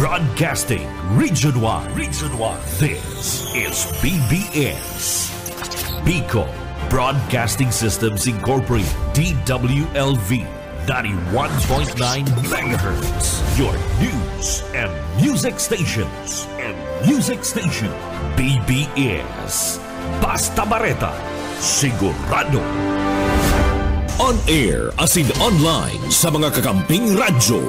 Broadcasting Region 1. This is BBS. Bicol Broadcasting Systems Incorporated. DWLV 91.9 MHz. Your news and music stations. BBS. Basta Bareta. Sigurado. On air as in online sa mga kakamping radyo.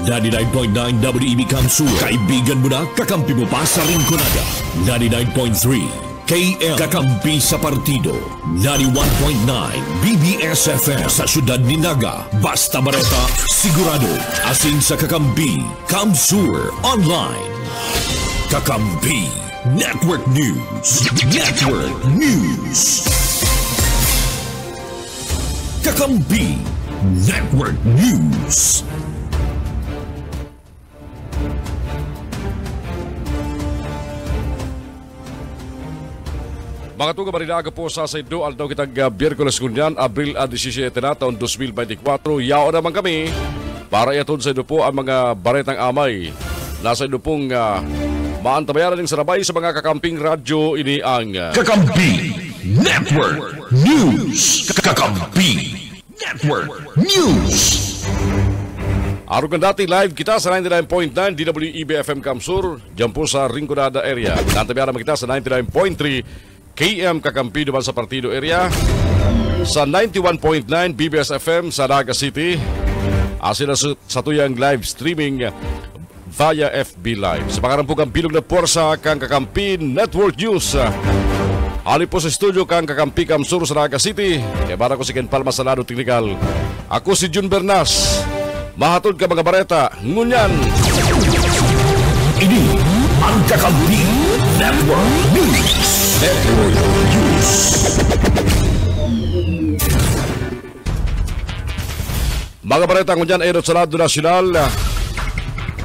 99.9 WEB Kamsur. Kaibigan mo na, kakampi mo pa sa Rinconada. 99.3 KM Kakampi sa Partido. 91.9 BBS FM sa Syudad ni Naga. Basta Bareta, sigurado. Asin sa Kakampi, Kamsur Online. Kakampi Network News. Kakampi Network News. Mga tuga marinaga po sa Saido, aldaw kitang Biyerkules kunyan, Abril 17 na taon 2024. Yao naman kami para iatod sa Saido po ang mga baretang amay. Nasa Saido pong maantabayaran ng sarabay sa mga kakamping radyo. Ini ang Kakampi Network News. Kakampi Network News. Araw ng dati live kita sa 99.9 DWEB FM Kamsur, dyan po sa Rinconada area. Nantabayaran kita sa 99.3 KM Kakampi naman sa Partido area, sa 91.9 BBS FM sa Naga City, asin na sa tuyang live streaming via FB Live. Sa pangarampugang bilog na porsa kang Kakampi Network News. Ali po sa studio kang Kakampi Kamsur sa Naga City. Kaya para ko si Ken Palma sa lado teknikal. Ako si Jun Bernas. Mahatod ka mga bareta. Ngunyan. Ini ang Kakampi Network News. Mga bareta ngunyan ayon sa Lado Nasyonal,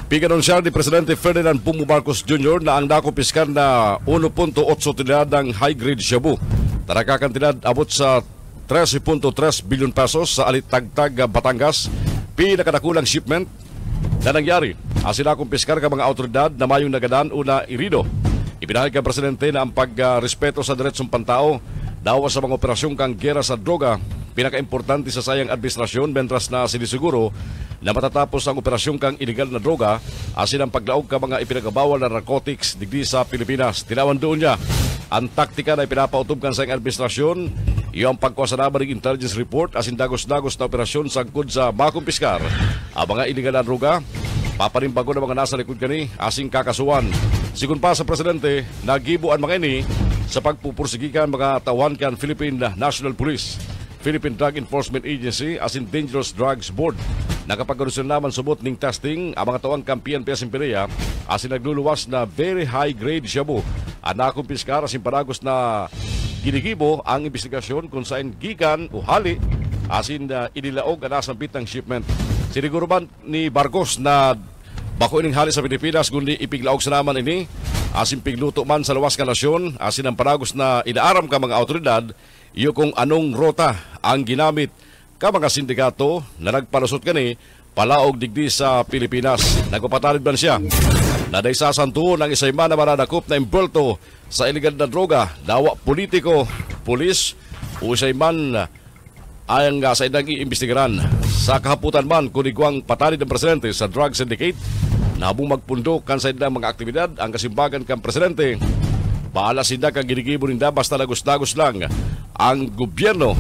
pinanunsyan ni Presidente Ferdinand Bongbong Marcos Jr. na ang nakumpiskar na 1.8 tonelada ng high-grade shabu. Tarakakantidad abot sa 13.3 bilyon pesos sa Alitagtag, Batangas. Pinakadakulang shipment na nangyari. Asin nakumpiskar ka mga autoridad na mayong nagadaan una irido. Ipinahid ka Presidente na ang pagrespeto sa diretsong pantao daw sa mga operasyong kang gera sa droga pinakaimportante sa sayang administrasyon, mentras na sinisiguro na matatapos ang operasyong kang iligal na droga asin ang paglaog ka mga ipinagabawal na narcotics digdi sa Pilipinas. Tinawan doon niya ang taktika na ipinapautob kan sa administrasyon, iyong pagkwasanaban ng intelligence report asin dagos-dagos na operasyon sangkod sa makumpiskar ang mga iligal na droga. Papanimbago ng mga nasa likod kani asing kakasuhan. Sigun pa sa Presidente, nagibuan mga ini sa pagpupursigikan mga tawan kan Philippine National Police, Philippine Drug Enforcement Agency asin Dangerous Drugs Board. Nakapagkaroon naman subot ning testing ang mga tawang kampiyan Piasimperia asin nagluluwas na very high grade shabu. Nakumpiskar asin panagos na ginigibo ang investigasyon kung saan gikan o hali asin inilaog ang nasambit ng shipment. Siniguro man ni Barcos na bako ining hali sa Pilipinas kundi ipiglaog sa naman ini asin pigluto man sa luwas ka nasyon asin ang panagos na inaaram ka mga autoridad iyo kung anong rota ang ginamit ka mga sindikato na nagpalusot kani palaog digdi sa Pilipinas. Nagpapatalid man siya na daysasanto ng isayman na mananakop na imbulto sa iligal na droga, dawa politiko, pulis o isayman ang sa idang iimbestigaran. Sa kahaputan man kunigwang patalid ng Presidente sa drug syndicate na habang magpundok kan sa idang mga aktibidad ang kasimbagan kang Presidente. Bahala sinda kang ginigibo ninda basta lagos-lagos lang ang gobyerno.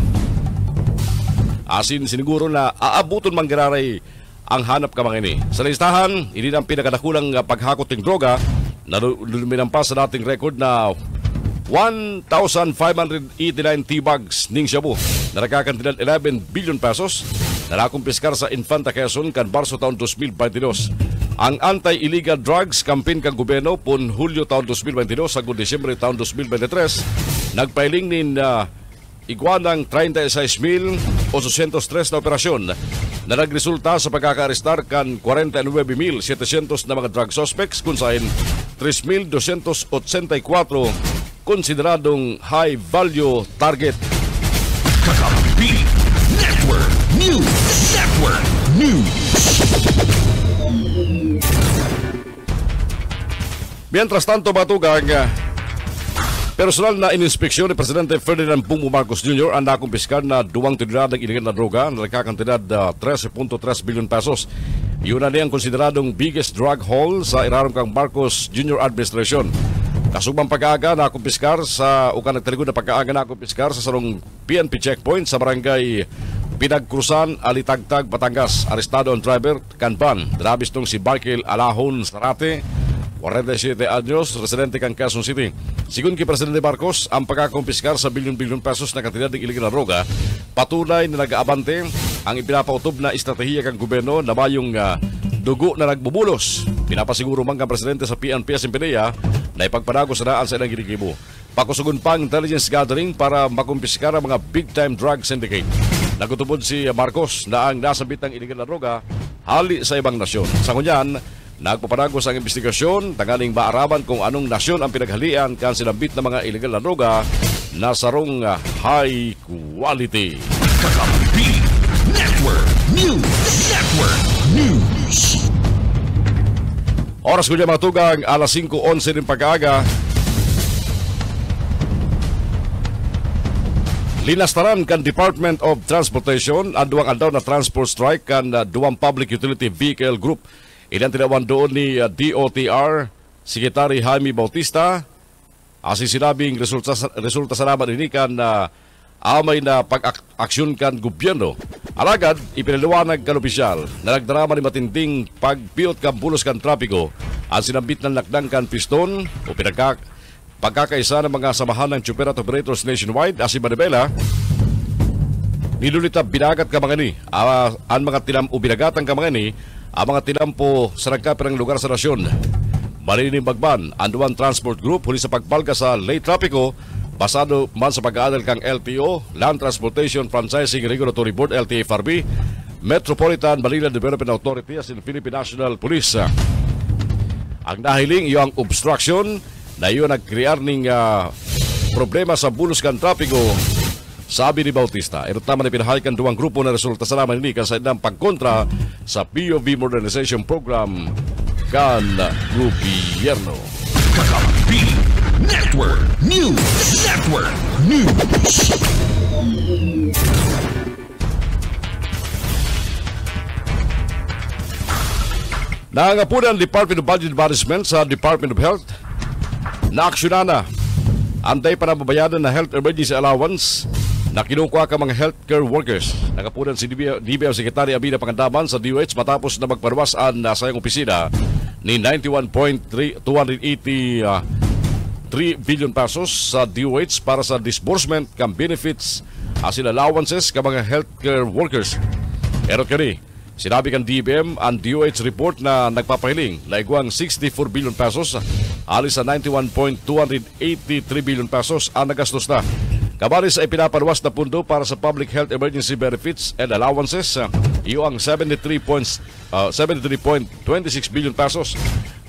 Asin siniguro na aabuton manggiraray ang hanap ka mga ini. Sa listahan, hindi ang pinakadakulang paghakot ng droga na luminampas sa dating record na 1,589 T-bags ning shabu na nakakantidad 11 billion pesos na nakumpiskar sa Infanta Quezon kan Marso taon 2022. Ang anti-illegal drugs campaign kang gobyerno pun Hulyo taon 2022 sa Disyembre taon 2023 nagpailing nin iguanang 36,803 na operasyon na nagresulta sa pagkakaarestar kan 49,700 na mga drug suspects kung saan 3,284 konsideradong high-value target. Kakampi Network News. Mientras tanto, batugang personal na ininspeksyon ni Presidente Ferdinand Bongbong Marcos Jr. ang nakumpiskar na 2 tonelada ng iligal na droga na nagkakantidad 13.3 bilyon pesos. Yun na niyang konsideradong biggest drug haul sa irarong kang Marcos Jr. administration. Kasubang pag-aaga na kumpiskar sa nagtaligod na pag-aaga na kumpiskar sa sarong PNP checkpoint sa barangay Pinagkrusan, Alitagtag, Batangas. Arestado ang driver, Kanban. Drabis tong si Barkil Alahon Sarate, 47 anyos, residente kang Quezon City. Sigun kay Presidente Marcos, ang pagkakumpiskar sa bilyon-bilyon pesos na kantidad ng iligal na droga, patunay na nag-aabante ang ipinapautob na estratehiya kang gobyerno na mayong dugo na nagbubulos. Pinapasiguro man kang Presidente sa PNP Simpilia na ipagpanago sa daan sa ilang ginigibo. Pakusugon pang intelligence gathering para makumpiskar ang mga big-time drug syndicate. Nagutubod si Marcos na ang nasabit ng iligal na droga hali sa ibang nasyon. Sa kunyan, nagpapanagos ang investigasyon, tangaling maaraman kung anong nasyon ang pinaghalian kan silambit ng mga iligal na droga na sarong high quality. Kakampi Network News. Oras ko dyan mga tugang, alas 5:11 din pag-aaga. Linastaran kan Department of Transportation ang duwang andaw na transport strike kan duwang public utility vehicle group. Ilan tinawan doon ni DOTR, Secretary Jaime Bautista. Asin sinabing resulta sa naman ini kan amay na pag-aksyon kan gobyerno. Alagad, ipinaliwanag kan opisyal na nagdarama ni matinding pagpiot kan bulos kan trapiko ang sinambit ng lakdang kan piston o pagkakaisa ng mga samahan ng chopper at operators nationwide. Asin Manibela, nilulita binagat ka mga ni ang mga binagatan ka mga ni ang mga tinampo sa nagkapirang lugar sa nasyon. Marining Bagban, ang duwang transport group huli sa pagbalga sa late trapiko basado man sa pag-aaral kang LTO, Land Transportation Franchising Regulatory Board, LTFRB, Metropolitan Manila Development Authority as in Philippine National Police. Ang nahiling iyong obstruction na iyon nagkrear ng problema sa bulos kan trapiko, sabi ni Bautista. Ito naman na pinahayakan duwang grupo na resulta sa naman ini kasi ng pagkontra sa POV Modernization Program kan gobyerno. Kakampi Network News. Nangangapunan ang Department of Budget Management sa Department of Health na aksyonan na antay para mabayadan na health emergency allowance na kinukuha ka mga healthcare workers. Nakapunan si DBM Secretary Abida Pangandaman sa DOH matapos na magparwasaan na sa iyong opisina ni 91.283 billion pesos sa DOH para sa disbursement kang benefits asin allowances ka mga healthcare workers. Erot kani, sinabi kang DBM ang DOH report na nagpapahiling laigwang 64 billion pesos alis sa 91.283 billion pesos ang nagastos na. Kabali sa ipinaparwas na pundo para sa public health emergency benefits and allowances, iyo ang 73.26 billion pesos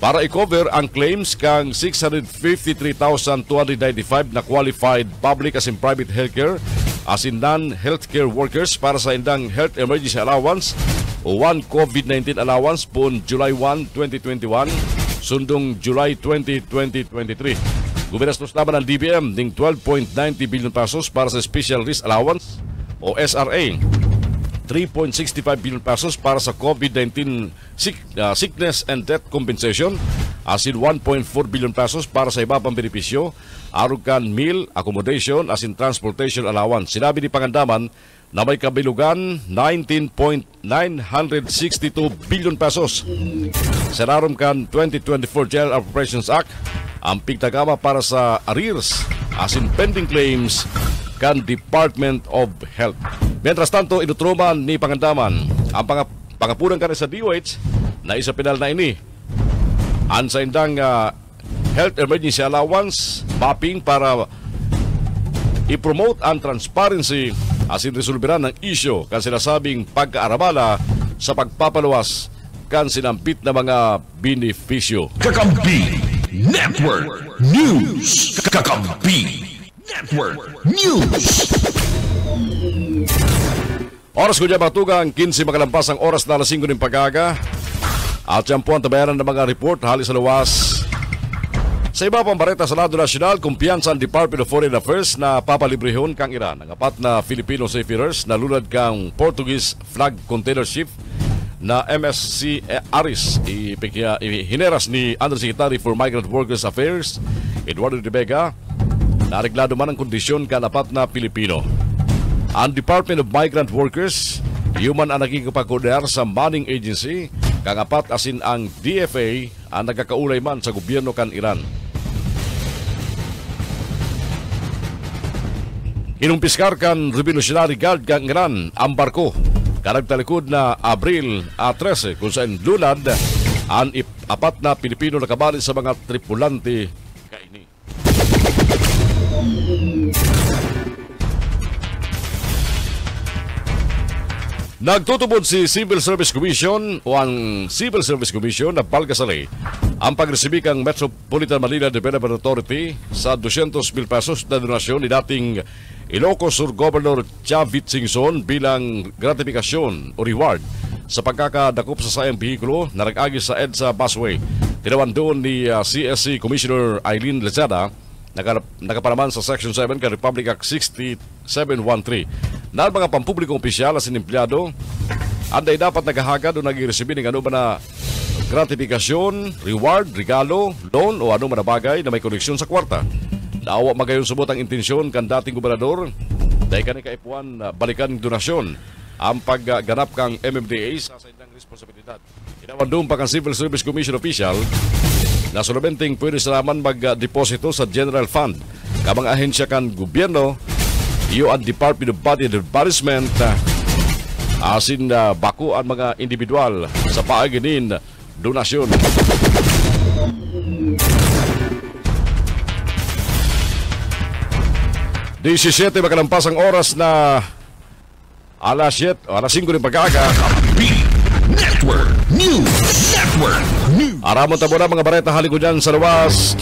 para i-cover ang claims kang 653,295 na qualified public as in private healthcare as in non-healthcare workers para sa indang health emergency allowance o one COVID-19 allowance poon July 1, 2021 sundong July 20, 2023. Guminastos naman ang DBM ng 12.90 billion pesos para sa Special Risk Allowance o SRA, 3.65 billion pesos para sa COVID-19 sickness and death compensation, as in 1.4 billion pesos para sa iba pang benepisyo, arugan meal, accommodation, as in transportation allowance. Sinabi ni Pangandaman na may kabilugan 19.962 billion pesos. Sa narumkan 2024 General Appropriations Act, ang pigtagama para sa arrears as in pending claims kan Department of Health. Mientras tanto, inutruman ni Pangandaman ang pangapunan ka sa DOH na isa pinal na ini ang sa indang health emergency allowance mapping para i-promote ang transparency as in resolveran ng issue kan sinasabing pagkaarabala sa pagpapaluwas kan sinampit na mga benepisyo. Kakampi Network News. Kakampi Network News. Oras ko dyan matugang 15 makalampas ang oras na alas 5 ng pag-aga. At yan po ang tabayaran ng mga report hali sa luwas Sa iba pang bareta sa lado nasyonal, kumpiyansa ang Department of Foreign Affairs na papalibrehon kang Iran. Ang 4 na Filipino seafarers na lulad kang Portuguese flag container ship na MSC Aris hineras ni Undersecretary for Migrant Workers Affairs Eduardo de Vega na reglado man ang kondisyon kan 4 na Pilipino. Ang Department of Migrant Workers human ang nagkikapagkoordinar sa manning agency kang 4 asin ang DFA ang nagkakaulay man sa gobyerno kan Iran. Inumpiskar kan Revolutionary Guard kang Iran ang barko karagtalikod na Abril 13 kung saan lulad ang 4 na Pilipino na kabali sa mga tripulante kaini. Nagtutubod si Civil Service Commission o ang Civil Service Commission na Balgasari ang pagresibi kang Metropolitan Manila Development Authority sa 200,000 pesos na donasyon ni dating Ilocos Sur Governor Chavit Singson bilang gratifikasyon o reward sa pagkakadakop sa sayang bihikulo na nag-agi sa EDSA Busway. Tinawan doon ni CSC Commissioner Eileen Lezada nakaparaman sa Section 7 ka Republic Act 6713. Na mga pampublikong opisyal at sinimplado, anday dapat naghahagad o nag-iresibin ng ano ba na gratifikasyon, reward, regalo, loan o ano man na bagay na may koneksyon sa kwarta. Naawa magayon subot ang intensyon kan dating gobernador dahil kani kaipuan balikan donasyon ang pagganap kang MMDA sa saindang responsibilidad. Inawan doon pa kang Civil Service Commission official na solamente pwede sa naman mag-deposito sa General Fund kabang ahensya kan gobyerno iyo ang Department of Body and Embarrassment asin bako ang mga individual sa paaginin donasyon. Di 17 makalampas ang oras na alas 7 o alas 5 rin pagkaaga. Network News Network News. Aramon tabo na mga bareta haliko dyan sa luwas.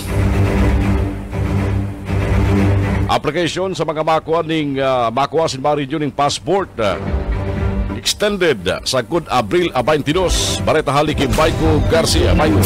Application sa mga makuha sin mga region ng passport extended sa good Abril 22. Bareta haliki Baiko Garcia. Baiko.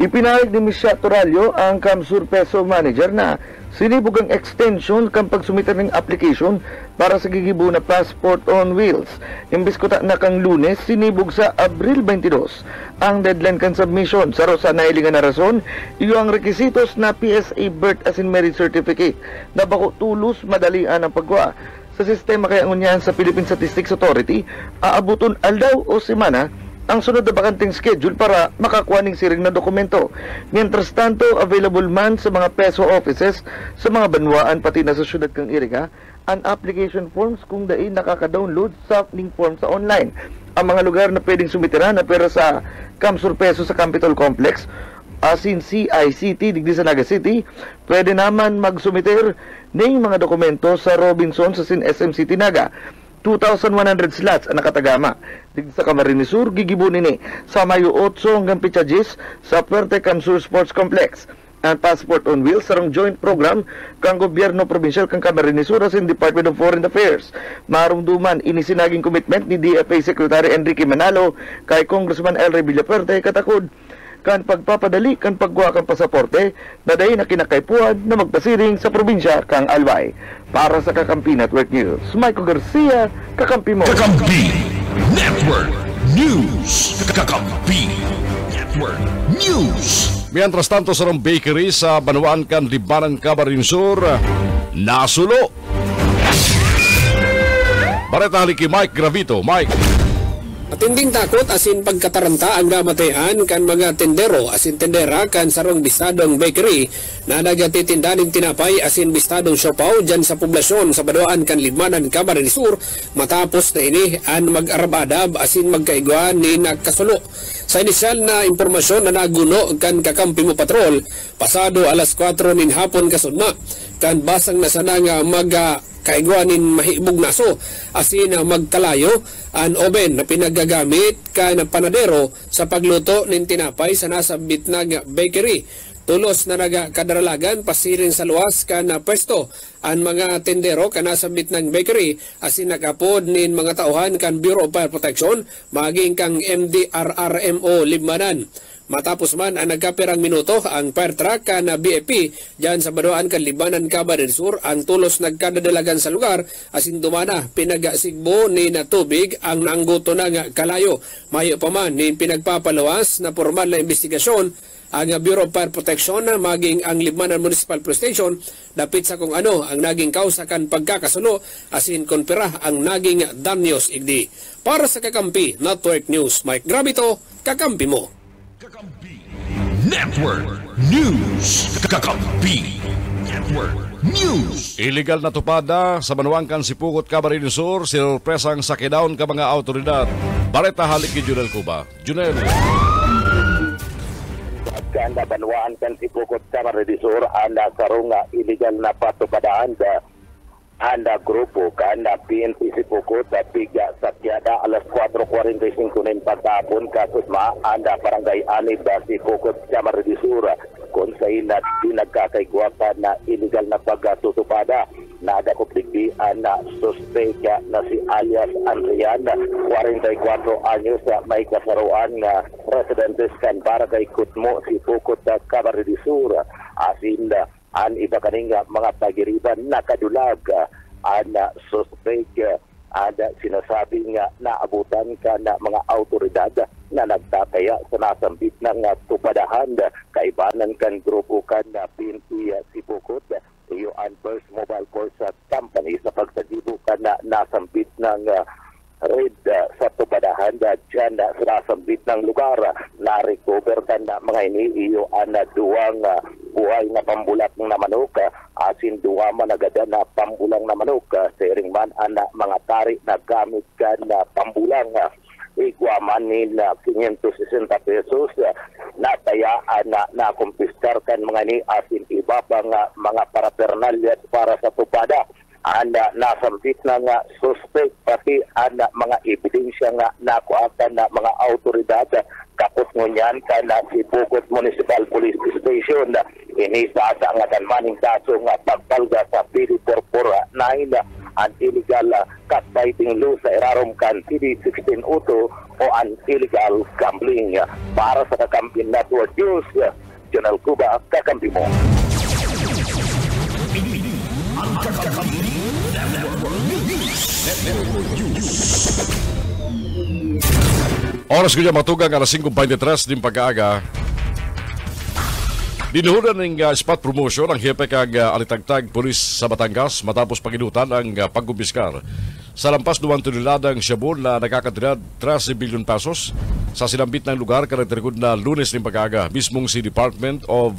Ipinahid ni Misha Toralio ang Kamsur Peso Manager na sinibog ang extension kang pagsumiter ng application para sa gigibo na passport on wheels. Imbis ko na kang Lunes, sinibog sa Abril 22 ang deadline kan submission. Sa rosa na ilingan na rason, iyo ang requisitos na PSA Birth as in Marriage Certificate na bako tulos madalian ang pagwa. Sa sistema kaya ngunyan sa Philippine Statistics Authority, aabuton aldaw o semana ang sunod na bakanting schedule para makakuha ng siring na dokumento. Mientras tanto, available man sa mga peso offices sa mga banwaan pati na sa syudad kang Iriga ang application forms kung dahil nakaka-download sa link form sa online. Ang mga lugar na pwedeng sumitiran na pera sa Kamsur Peso sa Capitol Complex asin CICT digdi sa Naga City, pwede naman magsumiter ng mga dokumento sa Robinson sa SM City Naga. 2,100 slots ang nakatagama. Digdi sa Camarines Sur, gigibunin ni sa Mayo 8 hanggang Pichagis sa Puerte Kamsur Sports Complex. Ang Passport on Wheels sarang joint program kang gobyerno provincial kang Camarines Sur asin Department of Foreign Affairs. Marumduman inisinaging commitment ni DFA Secretary Enrique Manalo kay Congressman Elray Villapuerte katakod kan pagpapadali kan pagguha kang pasaporte na dahi na kinakaipuan na magpasiring sa probinsya kang Albay. Para sa Kakampi Network News, Michael Garcia, Kakampi mo. Kakampi Network News. Kakampi Network News. Mientras tanto sa bakery sa Banwaan kan Libanan, Camarines Sur, nasulo. Bareta haliki Mike Gravito. Mike. Atinding takot asin pagkataranta ang namatayan kan mga tendero asin tendera kan sarong bistadong bakery na nagatitindaning tinapay asin bistadong siopaw dyan sa poblasyon sa Banwaan kan Libanan, Camarines Sur matapos na ini ang mag-arabadab asin magkaigwa ni nagkasulo. Sa inisyal na impormasyon na naguno kan Kakampi mo Patrol pasado alas 4 nin hapon kasunma kan basang na sana nga kaigwanin mahibog naso asin magkalayo an oven na pinagagamit kan panadero sa pagluto nin tinapay sa nasa bitnag bakery. Tulos na nagakadaralagan pasirin sa luwas kan pwesto ang mga tendero kan nasa bitnag bakery asin nakapod nin mga tauhan kan Bureau of Fire Protection maging kang MDRRMO Libanan. Matapos man ang nagkapirang minuto ang fire truck kan BFP dyan sa Baduan kan Libanan, Camarines Sur ang tulos nagkadadalagan sa lugar asin dumana pinagasigbo ni na tubig ang naanggoto ng kalayo. Mayo pa man ni pinagpapalawas na formal na investigasyon ang Bureau of Fire Protection maging ang Libanan Municipal Police Station dapit sa kung ano ang naging kausa kan pagkakasuno asin konpira ang naging danyos igdi. Para sa Kakampi Network News, Mike Gravito, Kakampi mo. Kakampi Network News. Kakampi Network News. Illegal na tupada sa Manuangkan, Sipukot, Camarines Sur, sinurpresang sakidaon ka mga autoridad. Bareta halik ni Junel Cuba. Junel. Kanda Banuan kan Sipukot, Camarines Sur, anda karunga illegal na patupadaan da anda grupo kanda PNP Sipukot tiga sakyada alas 4:45 ng pagkapon kasutma anda barangay Anib da Sipukot, Camarines Sur kung sa ilat pinagkakaigwapa na illegal na pagtutupada na ada kupligdian na suspeka na si alias Andrian 44 anyos may kasaruan na residentes kan barangay Kutmo, Sipukot, Camarines Sur asin an iba kaning mga pagiriban nakadulag an suspect ada sinasabi nga naabutan ka na mga autoridad na nagtataya sa nasambit ng tupadahan kaibanan kan grupo kan PNP Sipukot iyo ang First Mobile Force Company sa pagsagibo ka na nasambit ng red sa tupadahan dyan sa nasambit ng lugar na recover ka na mga ini iyo ang duwang buhay na pambulak na manok asin duwa man agad na pambulang na manok sering man ana mga tari na gamit ka na pambulang igwaman nila 560 pesos natayaan na kumpiskar kan mga ni asin iba pang mga paraphernalia para sa tupada anda nasambit na nga suspect pati anda mga ebidensya nga nakuatan na mga autoridad kapos ngunyan ka na Sipukot Municipal Police Station ini sa angatan maning kaso nga pagpalga sa PD 449 an illegal cat fighting law sa irarumkan PD 16 Uto o an illegal gambling para sa Kakampi Network News. Junel Cuba, Kakampi mo. Ang Kakampi Network News. Oras ko niya matugang alas 5:23 din pag-aaga. Dinuhudan ng spot promotion ang hepe kag alitagtag pulis sa Batangas matapos paginutan ang pagkumpiskar sa lampas 2 toneladang shabu na nakakatira 13 bilyon pesos sa sinambit ng lugar karakterikod na Lunes ng pag-aaga. Mismong si Department of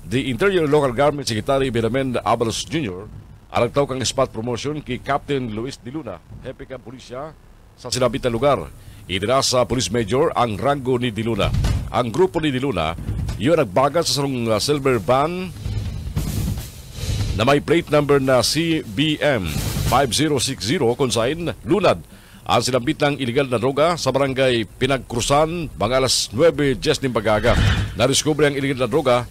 the Interior Local Government Secretary Benjamin Abalos Jr. alagtaw kang spot promotion kay Captain Luis de Luna, hepe kag pulisya sa sinambit ng lugar. Idina sa Police Major ang ranggo ni de Luna. Ang grupo ni de Luna yun nagbagat sa sarong silver van na may plate number na CBM 5060 kung saan lunad ang sinambit ng iligal na droga sa barangay Pinagkrusan mga alas 9:10 ng pag-aga. Nadiskubre ang iligal na droga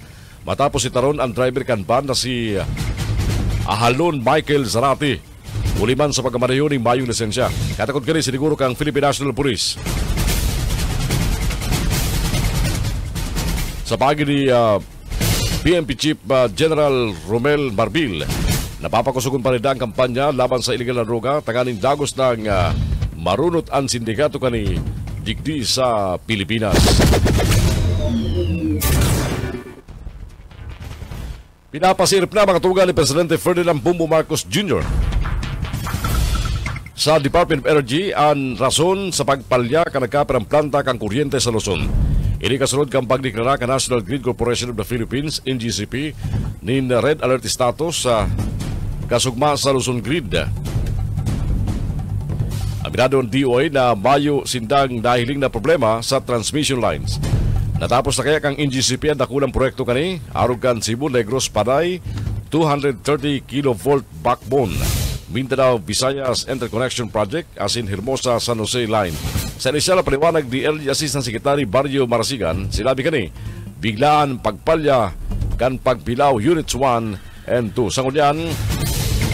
matapos itaron ang driver kan van na si Ahalon Michael Zarate. Uliman sa pagkamaneho ng mayong lisensya. Katakot ka rin siniguro kang Philippine National Police. Sa pagi ni PNP Chief General Romel Marbil, napapakusugon pa rin ang kampanya laban sa iligal na droga, tanganing dagos ng marunot ang sindikato kani digdi sa Pilipinas. Pinapasirip na mga tuga ni Presidente Ferdinand Bongbong Marcos Jr. sa Department of Energy ang rason sa pagpalya ka nagkaperang planta kang kuryente sa Luzon. Ini kasunod kang pagdeklara ka National Grid Corporation of the Philippines, NGCP, nin red alert status sa kasugma sa Luzon Grid. Aminado ang DOI na mayo sindang nahiling na problema sa transmission lines. Natapos na kaya kang NGCP ang dakulang proyekto kani, arog kan Cebu, Negros, Panay, 230 kV backbone. Mindanao Visayas Interconnection Project as in Hermosa San Jose Line. Sa inisyal na paliwanag ni LG Assistant Secretary Barrio Marasigan, sinabi kani, biglaan pagpalya kan pagpilaw Units 1 and 2. Sa ngunyan,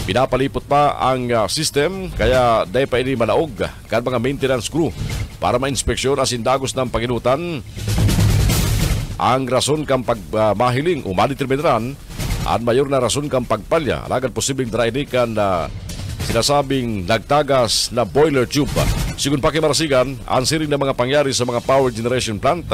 pinapalipot pa ang system kaya dahil pa ini malaog kan mga maintenance crew para ma-inspeksyon as in dagos ng paginutan ang rason kang pagmahiling o maditerminaran ang mayor na rason kang pagpalya. Alagad posibleng drainikan na sinasabing nagtagas na boiler tube. Sigun pakimarasigan, ang siring na mga pangyari sa mga power generation plant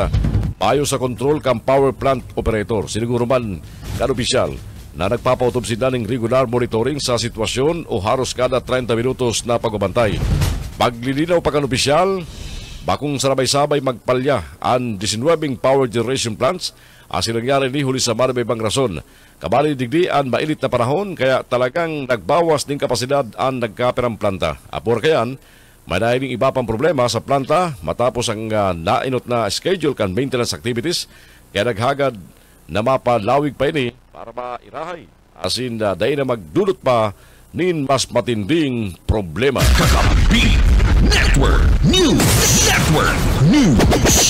payo sa control kang power plant operator. Siniguro man kan opisyal na nagpapautob sila ng regular monitoring sa sitwasyon o haros kada 30 minutos na pagbabantay. Paglilinaw pa kan opisyal, bakong sarabay-sabay magpalya ang 19 power generation plants asin nangyari ni huli sa marabay rason. Kabali digdi ang mainit na panahon kaya talagang nagbawas ng kapasidad ang nagkaperang planta. Apor kayan, may nailing iba pang problema sa planta matapos ang nainot na schedule kan maintenance activities kaya naghagad na mapalawig pa ini para mairahay. Asin dahil na magdulot pa nin mas matinding problema. Kakampi Network News. Network News.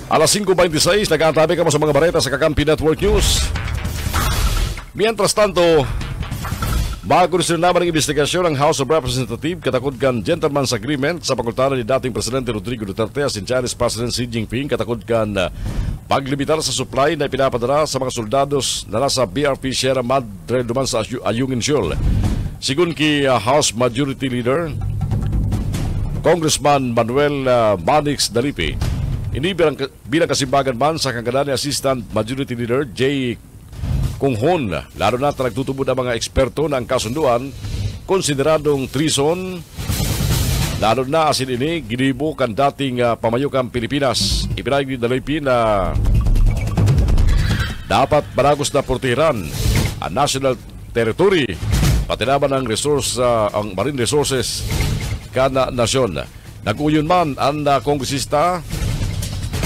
Alas 5:26, nag-aantabi ka mo sa mga bareta sa Kakampi Network News. Mientras tanto, bago rin naman ang investigasyon ng House of Representatives katakod kan Gentleman's Agreement sa pagkultaran ni dating Presidente Rodrigo Duterte asin Chinese President Xi Jinping katakod kan paglimitar sa supply na pinapadala sa mga soldados na nasa BRP Sierra Madre duman sa Ayungin Shoal. Sigun ki House Majority Leader Congressman Manuel Manix Dalipi, ini bilang kasimbagan man sa kanggadan ni Assistant Majority Leader J. Kunghon, lalo na nagtutubod ang mga eksperto ng kasunduan konsideradong treason, lalo na asin ini ginibo kan dating pamayukang Pilipinas. Ipinahig ni Dalipi na dapat baragos na portiran ang national territory pati naman ang marine resources kana nasyon. Naguyon man ang kongresista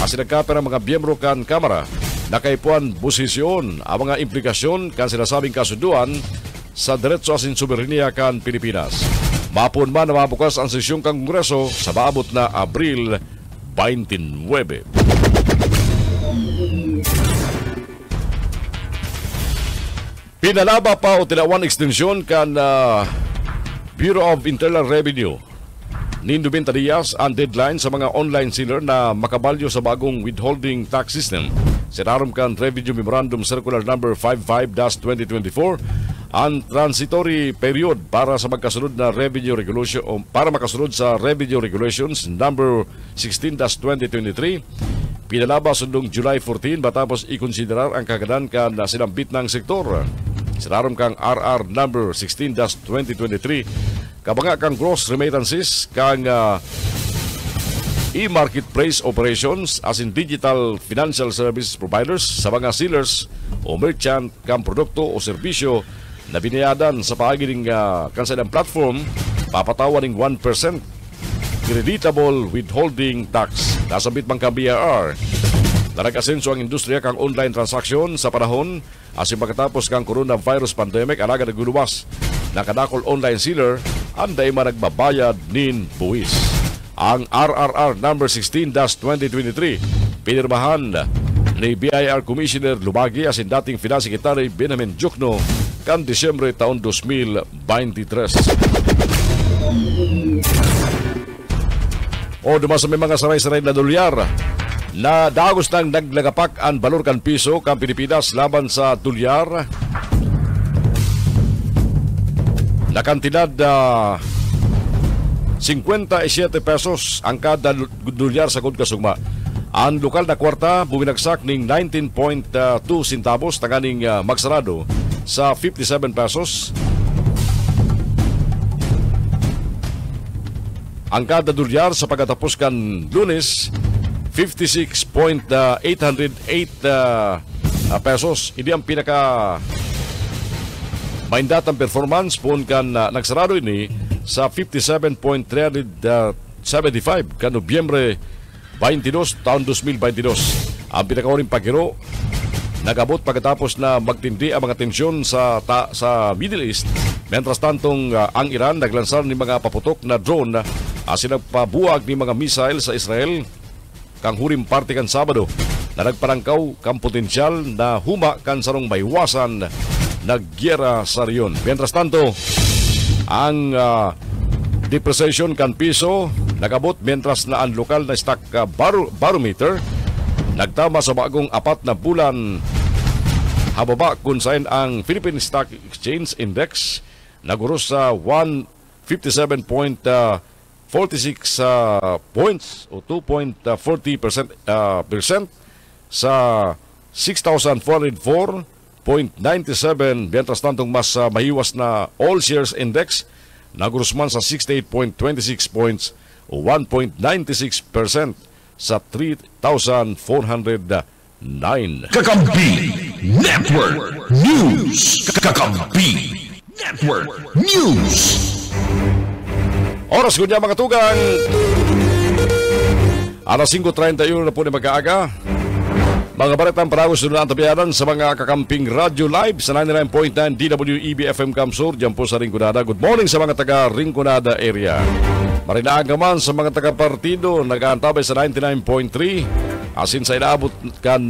asin nagkaper ang mga miyembro kan Kamara nakaipuan posisyon ang mga implikasyon kan sinasabing kasunduan sa diretso asin soberenya kan Pilipinas. Mapun man na mabukas ang sesyong kang Kongreso sa maabot na Abril 29. Pinalaba pa o tinawan extensyon kan Bureau of Internal Revenue nin 90 días ang deadline sa mga online seller na makabalyo sa bagong withholding tax system. Sinarom kan Revenue Memorandum Circular Number 55-2024 ang transitory period para sa magkasunod na revenue regulation o para makasunod sa Revenue Regulations Number 16-2023. Pinalaba sundong July 14 matapos ikonsiderar ang kaganan kan sinambit ng sektor. Sinarom kang RR Number 16-2023 kabanga kang gross remittances kang e-marketplace operations as in digital financial service providers sa mga sellers o merchant kang produkto o serbisyo na binayadan sa paagi ng kansalang platform papatawan ng 1% creditable withholding tax. Nasabit man kang BRR na nag-asenso ang industriya kang online transaction sa panahon asin pagkatapos kang coronavirus pandemic alaga naguluwas na kadakol online seller ang daima nagbabayad nin buwis. Ang RRR number 16-2023 pinirmahan ni BIR Commissioner Lumagi asin dating Finance Secretary Benjamin Jukno kan Disyembre taon 2023. O dumasa may mga saray-saray na dolyar na dagos nang naglagapak ang balor kan piso kan Pilipinas laban sa dolyar na kantidad 57 pesos ang kada dolyar sa kasugma. Ang lokal na kwarta buminagsak ning 19.2 centavos tanganing magsarado sa 57 pesos. Ang kada dolyar sa pagkatapos kan Lunes 56.808 pesos. Hindi ang pinaka maindatang performance pun kan nagsarado ini sa 57.375 kan Nobyembre 22 taon 2022. Ang pinakauling pagiro nagabot pagkatapos na magtindi ang mga tensyon sa Middle East. Mientras tantong ang Iran naglansar ng mga paputok na drone asin nagpabuwag ng mga missile sa Israel kang huring parte kan Sabado na nagparangkaw kang potensyal na huma kan sarong maiwasan na gyera sa riyon. Mientras tanto, ang depreciation kan piso nagabot mientras na ang lokal na stock barometer nagtama sa bagong 4 na bulan hababa kung saan ang Philippine Stock Exchange Index naguros sa 157.46 points o 2.40% sa 6,404.97, mientras tantong mas mahiwas na All Shares Index naguros man sa 68.26 points o 1.96% sa 3,409. Kakampi Network News. Kakampi Network News. Oras ko niya mga tugang. Alas 5:31 na po ni mag-aaga. Mga baretang paragos na tabianan sa mga kakamping Radio Live sa 99.9 DWEB FM Kamsur, dyan po sa Rinconada. Good morning sa mga taga Rinconada area. Marinaan man sa mga taga-partido, nag-aantabay sa 99.3. Asin sa inaabot kan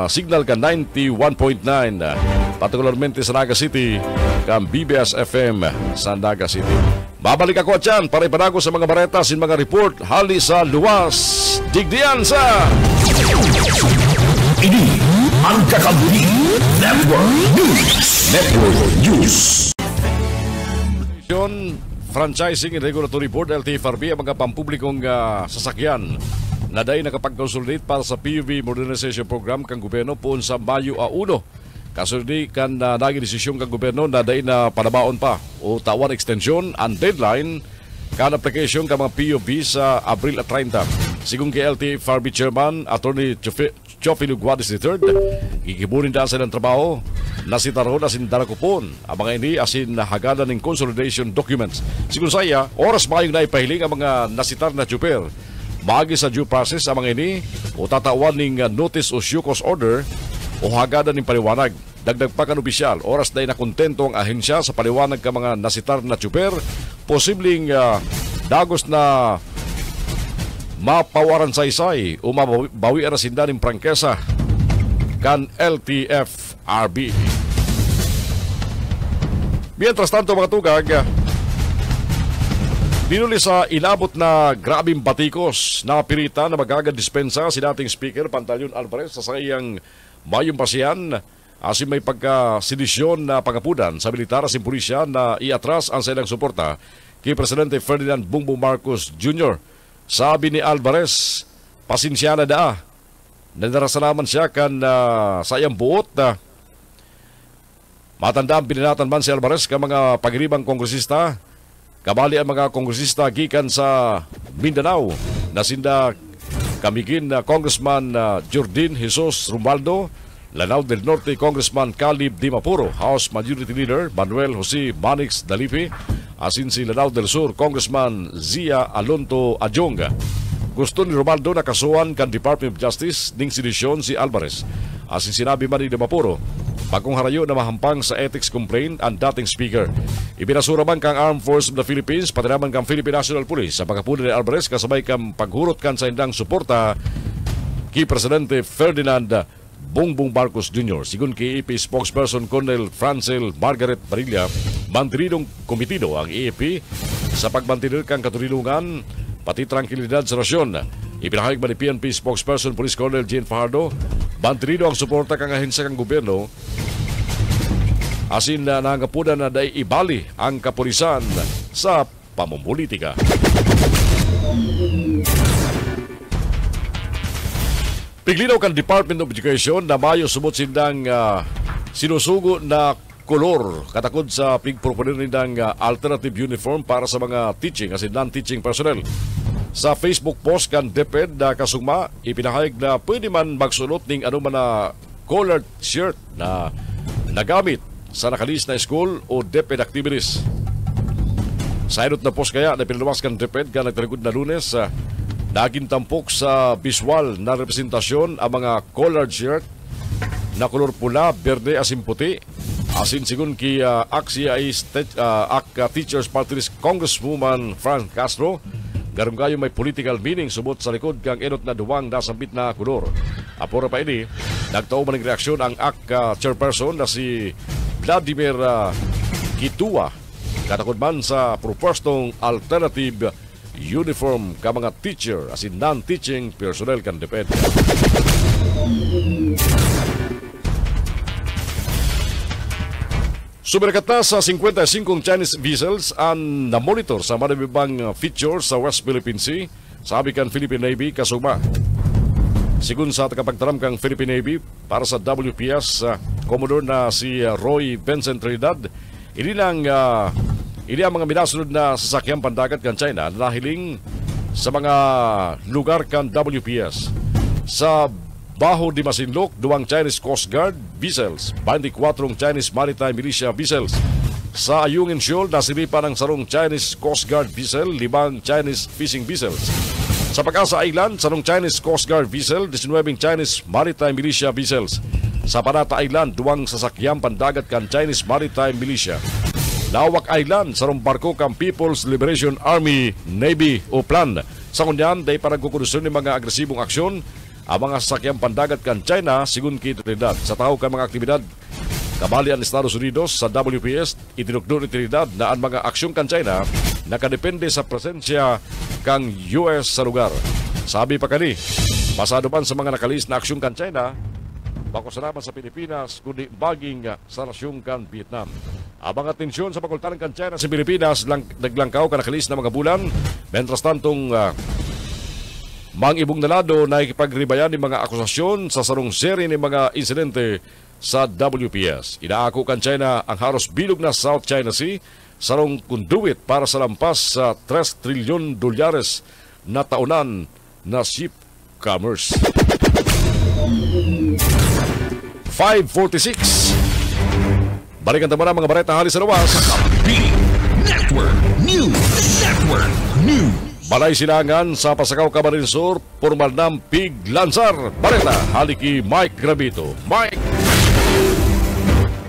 signal kan 91.9. Partikularmente sa Naga City, kan BBS FM sa Naga City. Babalik ako at yan para ipanago sa mga bareta sin mga report hali sa luwas. Digdiyan sa... Ini ang Kakampi Network News. Network News. Franchising and Regulatory Board LTFRB ang mga pampublikong sasakyan na dahil nakapag-consolidate para sa PUV Modernization Program kang gobyerno poon sa Mayo 1. Kasunod kan naging desisyon kang gobyerno na dahil na panabaon pa o tawan extension ang deadline kan application ka mga PUV sa Abril 30. Sigung kay LTFRB Chairman Attorney Chofi Luguades III, gigibunin daan sa ilang trabaho na si Taron asin darakupon ang mga ini asin hagadan ng consolidation documents. Siguro saya, oras ba yung naipahiling ang mga nasitar na tsuper maagi sa due process ang mga ini o tatawan ng notice o show cause order o hagadan ng paliwanag. Dagdag pa kan opisyal, oras dahil na kontento ang ahensya sa paliwanag ka mga nasitar na tsuper, posibleng dagos na mapawaran saysay o mabawi arasinda ng prangkesa kan LTFRB. Mientras tanto mga tugag, binuli sa inabot na grabing batikos na pirita na magagad-dispensa si dating Speaker Pantaleon Alvarez sa sayang mayong pasiyan asin may pagkasidisyon na pangapudan sa militar asin pulisya na iatras ang sayang suporta kay Presidente Ferdinand Bongbong Marcos Jr. Sabi ni Alvarez, pasensya na daa. Nadarasa naman siya kan sayang buot na matandaan pinanatan man si Alvarez ka mga pagiribang kongresista. Kabali ang mga kongresista gikan sa Mindanao na sinda kamigin na Congressman Jordin Jesus Romualdo, Lanao del Norte Congressman Calib Dimapuro, House Majority Leader Manuel Jose Manix Dalipi, asin si Lanao del Sur Congressman Zia Alonto Adjonga. Gusto ni Romualdo na kasuhan kan Department of Justice ning sidisyon si Alvarez. Asin sinabi man ni Dimapuro, bagong harayo na mahampang sa ethics complaint ang dating speaker. Ibinasura man kang Armed Forces of the Philippines, pati naman kang Philippine National Police sa pagkapunan ni Alvarez kasabay kang paghurot kan sa indang suporta kay Presidente Ferdinand Bongbong Marcos Jr. Sigun kay EAP spokesperson Colonel Francel Margaret Barilla, mantiridong komitido ang EAP sa pagmantinir kang katurilungan pati tranquilidad sa rasyon. Ipinahayag man ni PNP spokesperson Police Colonel Jean Fajardo, mantirido ang suporta kang ahensya kang gobyerno asin na nangapunan na day ibali ang kapulisan sa pamumulitika. Piglinaw kan Department of Education na mayo sumot sindang sinusugo na kolor katakod sa pigproponer nindang alternative uniform para sa mga teaching as in non-teaching personnel. Sa Facebook post kan DepEd na kasugma, ipinahayag na pwede man magsulot ning anuman na colored shirt na nagamit sa nakalis na school o DepEd activities. Sa inot na post kaya na pinaluwas kan DepEd ka nagtalagod na Lunes, naging tampok sa visual na representasyon ang mga colored shirt na kolor pula, berde asin puti. Asin sigun ki Teachers Party List Congresswoman Fran Castro, garong kayo may political meaning subot sa likod kang enot na duwang nasambit na kolor. Apora pa ini, nagtao man ng reaksyon ang chairperson na si Vladimir Kitua, katakod man sa propostong alternative uniform ka mga teacher as in non-teaching personnel kan DepEd. Sumikat na sa 55 Chinese vessels ang na-monitor sa marabibang feature sa West Philippine Sea, sabi kan Philippine Navy kasuma. Sigun sa tagapagtaram kang Philippine Navy para sa WPS, Commodore na si Roy Vincent Trinidad, ini ang mga minasunod na sasakyang pandagat kan China na nahiling sa mga lugar kan WPS. Sa Baho di Masinloc, 2 Chinese Coast Guard vessels, 24 Chinese Maritime Militia vessels. Sa Ayungin Shoal, nasilipan ng sarong Chinese Coast Guard vessel, 5 Chinese fishing vessels. Sa Pag-asa Island, sarong Chinese Coast Guard vessel, 19 Chinese Maritime Militia vessels. Sa Panata Island, 2 sasakyang pandagat kan Chinese Maritime Militia. Lawak Island, sarong barko kang People's Liberation Army Navy o PLAN. Sa kunyan, day parang kukulusyon ng mga agresibong aksyon ang mga sasakyang pandagat kan China, sigun kay Trinidad. Sa tao kan mga aktibidad, kabali ang Estados Unidos sa WPS, itinukdo ni Trinidad na ang mga aksyon kan China nakadepende sa presensya kang US sa lugar. Sabi pa kani, pasado man sa mga nakalis na aksyon kan China, bako salamat sa Pilipinas, kundi baging sa rasyong kan Vietnam. Ang mga tensyon sa pakultaran kan China sa Pilipinas naglangkaw ka nakalis na mga bulan, mentras tantong mang ibong nalado na ikipagribayan ng mga akusasyon sa sarong seri ng mga insidente sa WPS. Inaako kan China ang haros bilog na South China Sea, sarong conduit para sa lampas sa 3 trilyon dolyares na taunan na ship commerce. 5:46. Balikan tama na mga bareta hali sa lawas. Network News. Network News. Balay Silangan sa Pasakaw, Camarines Sur, formal ng piglansar. Bareta, haliki Mike Gravito. Mike!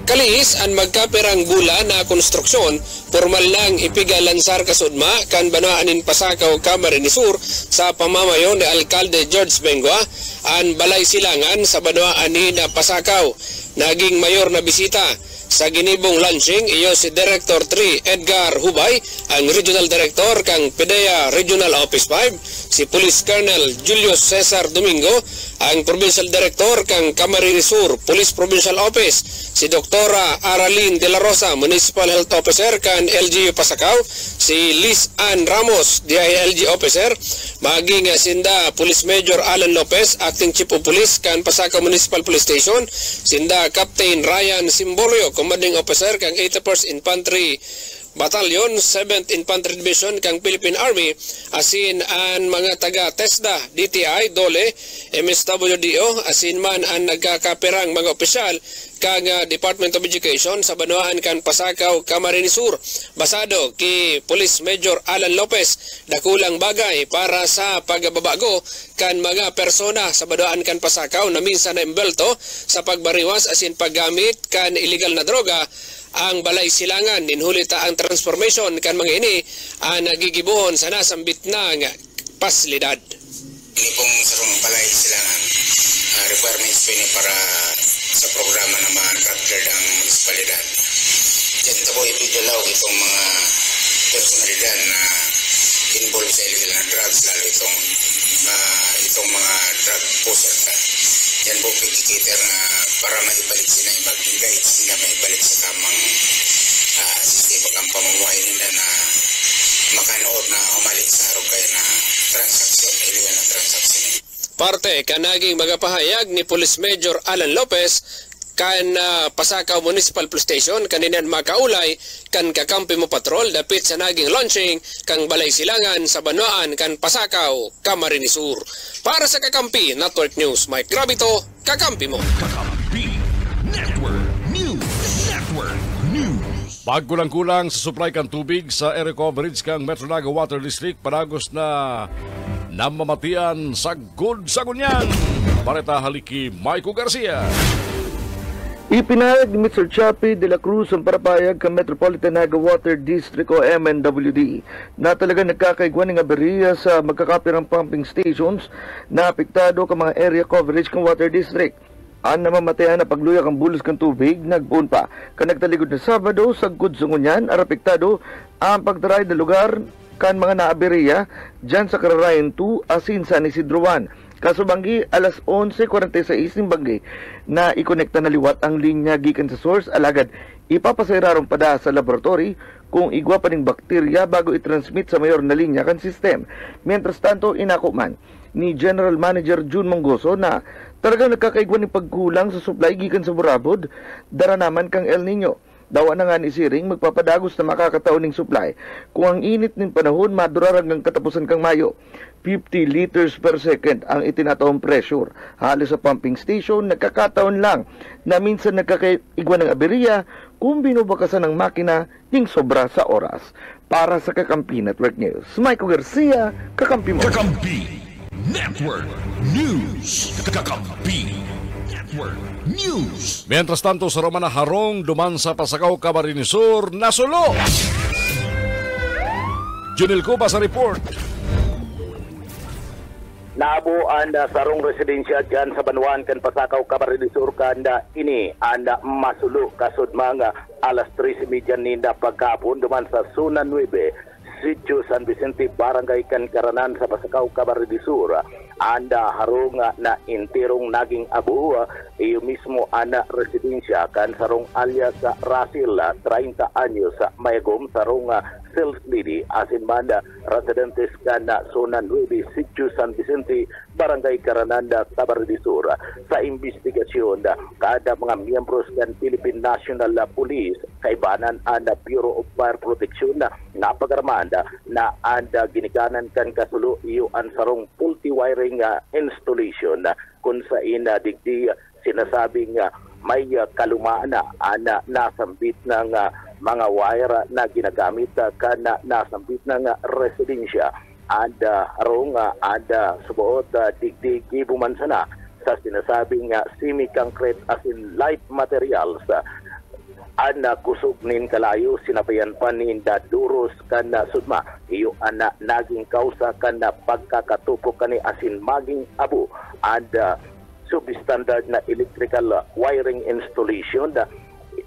Kalis ang magkapirang bula na konstruksyon, formal lang ipigalansar kasudma kan banwaanin Pasakaw, Camarines Sur sa pamamayon ni Alkalde George Bengua, ang Balay Silangan sa banwaanin na Pasakaw. Naging mayor na bisita sa ginibong launching iyo si Director 3 Edgar Hubay, ang Regional Director kang PDEA Regional Office 5, si Police Colonel Julius Cesar Domingo, ang Provincial Director kang Camarines Sur Police Provincial Office, si Doktora Aralyn de la Rosa, Municipal Health Officer kan LGU Pasakaw, si Liz Ann Ramos, DILG Officer, maging sinda Police Major Alan Lopez, Acting Chief of Police kan Pasakaw Municipal Police Station, sinda Captain Ryan Simbolio, Commanding Officer kang 81st Infantry Battalion, 7th Infantry Division kang Philippine Army, asin ang mga taga TESDA, DTI, DOLE, MSWDO, asin man ang nagkakapirang mga opisyal kang Department of Education sa banwaan kan Pasakaw, Camarines Sur. Basado ki Police Major Alan Lopez, dakulang bagay para sa pagbabago kan mga persona sa banwaan kan Pasakaw na minsan na imbelto sa pagbariwas asin paggamit kan illegal na droga. Ang Balay Silangan ninhulita ang transformation kan mga ini ang nagigibuhon sa nasambit na pasilidad. Ini pong sarong Balay Silangan requirements ini para sa programa na ma-drug cleared ang munisipalidad. Diyan ito po ipidalaw itong mga personalidad na involved sa illegal na drugs, lalo itong mga drug pusher ka. Yan po pagkikiter na para maibalik sila yung mag-guide sila maibalik sa tamang sistema kang pamumuhay nila na makanood na umalik sa araw kayo na transaksyon, illegal na transaksyon. Parte kanaging magapahayag ni Police Major Alan Lopez kan Pasakaw Municipal Police Station kaninan makaulay kan kakampi mo patrol dapit sa naging launching kang Balay Silangan sa banwaan kan Pasakaw, Camarines Sur. Para sa Kakampi Network News, Mike Gravito, Kakampi mo. Kakampi Network News. Network News. Pagkulang-kulang sa supply kan tubig sa area coverage kang Metro Naga Water District, panagos na namamatian sa good sa gunyan. Bareta haliki Maiko Garcia. Ipinahayag ni Mr. Chappie de la Cruz ang parapayag ka Metropolitan Naga Water District o MNWD na talaga nagkakaigwan ng aberiya sa magkakapirang pumping stations na apektado ka mga area coverage ng water district. Ang namamatayan na pagluyak ang bulos ng tubig, nagbuon pa. Kanagtaligod na Sabado, sagkod sungunyan, arapektado ang pagtaray na lugar kan mga naaberiya dyan sa Kararayan 2, asin San Isidro 1. Kasubanggi alas 11:46 ning banggi na ikonekta na liwat ang linya gikan sa source alagad ipapasayraron pada sa laboratory kung igwa pa ning bakterya bago i-transmit sa mayor na linya kan system. Mientras tanto, inako man ni General Manager June Mongoso na talagang nagkakaigwa ni pagkulang sa supply gikan sa Burabod, dara naman kang El Nino. Dawa na nga ni Siring magpapadagos na makakataon ning supply kung ang init ning panahon madurar hanggang katapusan kang Mayo. 50 liters per second ang itinatawang pressure. Halos sa pumping station, nagkakataon lang na minsan nagkakaigwa ng aberya kung binubakasan ng makina ning sobra sa oras. Para sa Kakampi Network News, Michael Garcia, Kakampi mo. Kakampi Network News. Kakampi Network News. Mientras tanto, sa Romana Harong, duman sa Pasakaw, Camarines Sur, nasulo. Junil Cuba sa report. Naabo anda sarong residensya dyan sa Banwan kan Pasakaw, Camarines Sur kanda ini anda masulo kasud mga alas 3:30 ninda pagkapon duman sa Zona 9, Sitio San Vicente, Barangay Kankaranan sa Pasakaw, Camarines Sur. Anda harong na intirong naging abu iyo mismo ana residensya kan sarong alias sa Rasil 30 anyos sa Mayagom sarong sales lady asin banda residentes kan Zona 9, Sitio San Vicente, Barangay Karananda, Camarines Sur. Sa investigasyon kada mga miyembros kan Philippine National Police kaibanan anda Bureau of Fire Protection na napagarmanda na anda ginikanan kan kasulo iyo an sarong faulty wiring installation kung sa ina digdi sinasabing may kalumaan na nasambit ng mga wire na ginagamit kana nasambit ng residensya ada arong ada subuot digdi gibumansana sa sinasabing semi-concrete as in light materials ana kusog nin kalayo sinabayan pa ninda duros kana sudma iyo ana naging kausa kana pagkakatupo kani asin maging abu ada substandard na electrical wiring installation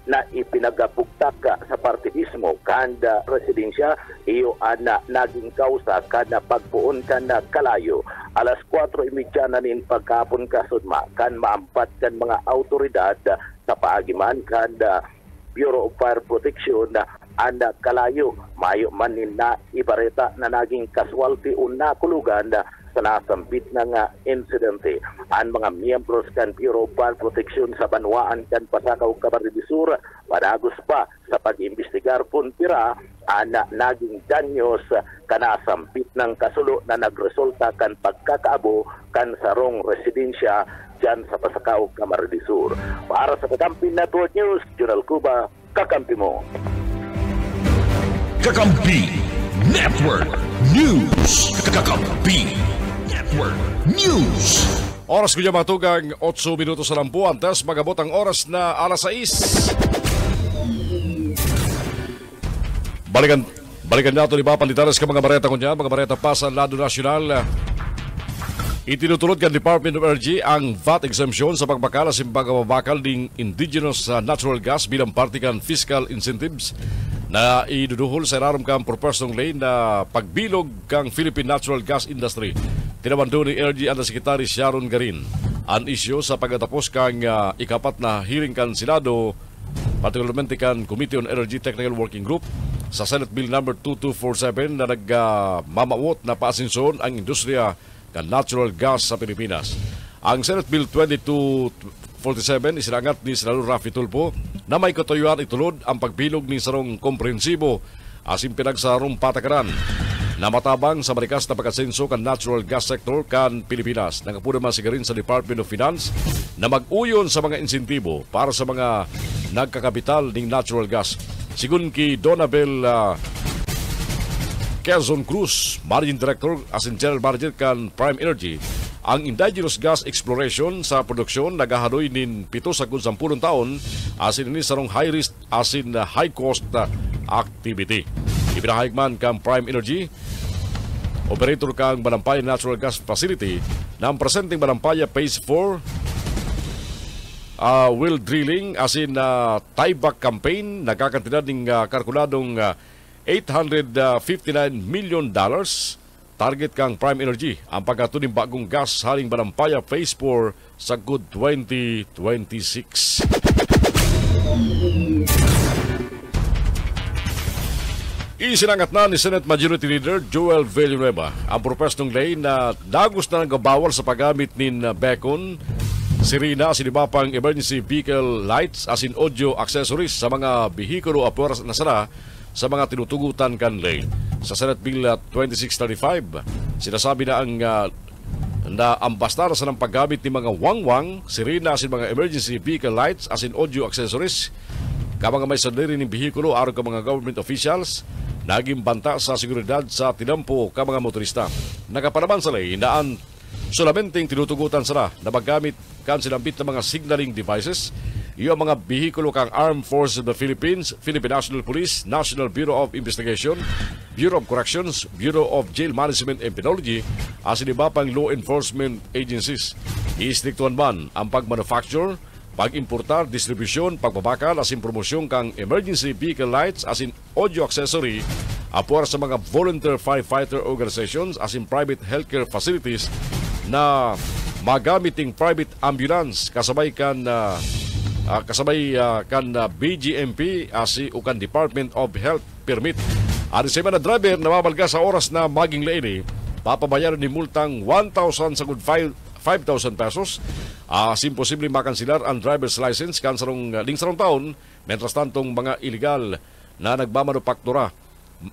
na ipinagabugtak sa partidismo kanda residensya iyo ana naging kausa kana pagpuon kana kalayo alas 4:30 na nin pagkapon kasudma kan maampat kan mga autoridad sa paagiman kanda Bureau of Fire Protection na anda kalayo mayo man na ibareta na naging casualty o nakulugan sa nasambit ng insidente. Ang mga miyembros kan Bureau of Fire Protection sa Banwaan kan Pasakaw, Camarines Sur padagos pa sa pag-imbestigar puntira ana naging danyos kanasambit ng kasulo na nagresulta kan pagkakaabo kan sarong residensya dyan sa Pasakaw, Camarines Sur. Para sa Kakampi Network News, Junel Cuba, Kakampi mo. Kakampi Network News. Kakampi Network News. Oras ko matugang 8 minutos sa lampu. Antes magabot ang oras na alas 6. Balikan nato ni Papalitares ka mga bareta kunya, mga bareta pa sa lado nasyonal. Itinutulod kan Department of Energy ang VAT exemption sa pagbakal sa pagbabakal ng indigenous natural gas bilang parte kan fiscal incentives na iduduhol sa irarom kang proporsyong lane na pagbilog kang Philippine Natural Gas Industry. Tinabando ni Energy ang Secretary Sharon Garin ang isyo sa pagkatapos kang ikapat na hearing kan Senado, particularmente kan Committee on Energy Technical Working Group sa Senate Bill number 2247 na nagmamawot na paasinson ang industriya kan natural gas sa Pilipinas. Ang Senate Bill 2247 isilangat ni Senador Raffy Tulfo na may katuyuan itulod ang pagbilog ni sarong komprehensibo asin pinagsarong patakaran na matabang sa marikas na pagkasenso kan natural gas sector kan Pilipinas. Nangapuna masigarin sa Department of Finance na mag-uyon sa mga insentibo para sa mga nagkakapital ng natural gas. Sigun ki Donabel Quezon Cruz, Managing Director asin General Manager kan Prime Energy, ang indigenous gas exploration sa produksyon nagahadoy nin 7 sa 10 taon asin ini sarong high risk asin high cost activity. Ipinahayagman kan Prime Energy, operator kang Balampaya Natural Gas Facility, na ang presenteng Balampaya Phase 4 well drilling asin tieback campaign nagkakantidad ng kalkuladong $859 million target kang Prime Energy ang pagkatuning bagong gas haling Banampaya Phase 4 sa good 2026. Isinangat na ni Senate Majority Leader Joel Villanueva ang propestong lay na dagos na nagbabawal sa paggamit nin beacon, sirena, sinibapang emergency vehicle lights asin audio accessories sa mga bihikulo o puwersa na sara sa mga tinutugutan kan lay. Sa Senate Bill 2635, sinasabi na ang basta sa ng paggamit ni mga wangwang, sirena asin mga emergency vehicle lights asin audio accessories ka mga may sadiri ng bihikulo aron ka mga government officials naging banta sa seguridad sa tinampo ka mga motorista. Nakapanaman sa lay naan solamenteng tinutugutan sila na maggamit kan sinambit ng mga signaling devices iyo ang mga bihikulo kang Armed Forces of the Philippines, Philippine National Police, National Bureau of Investigation, Bureau of Corrections, Bureau of Jail Management and Penology asin iba pang law enforcement agencies. Iistriktuhan man ang pagmanufacture, pag-importar, distribusyon, pagbabakal asin promosyon kang emergency vehicle lights asin audio accessory apuar sa mga volunteer firefighter organizations asin private healthcare facilities na magamiting private ambulance kasabay kan BGMP asi ukan Department of Health permit. Ari sa mga driver na mabalga sa oras na maging laini, papabayaran ni multang 1,000 sa good 5,000 pesos. Asin posible makansilar ang driver's license kansarong lingsarong taon, mentras tantong mga illegal na nagmamanupaktura.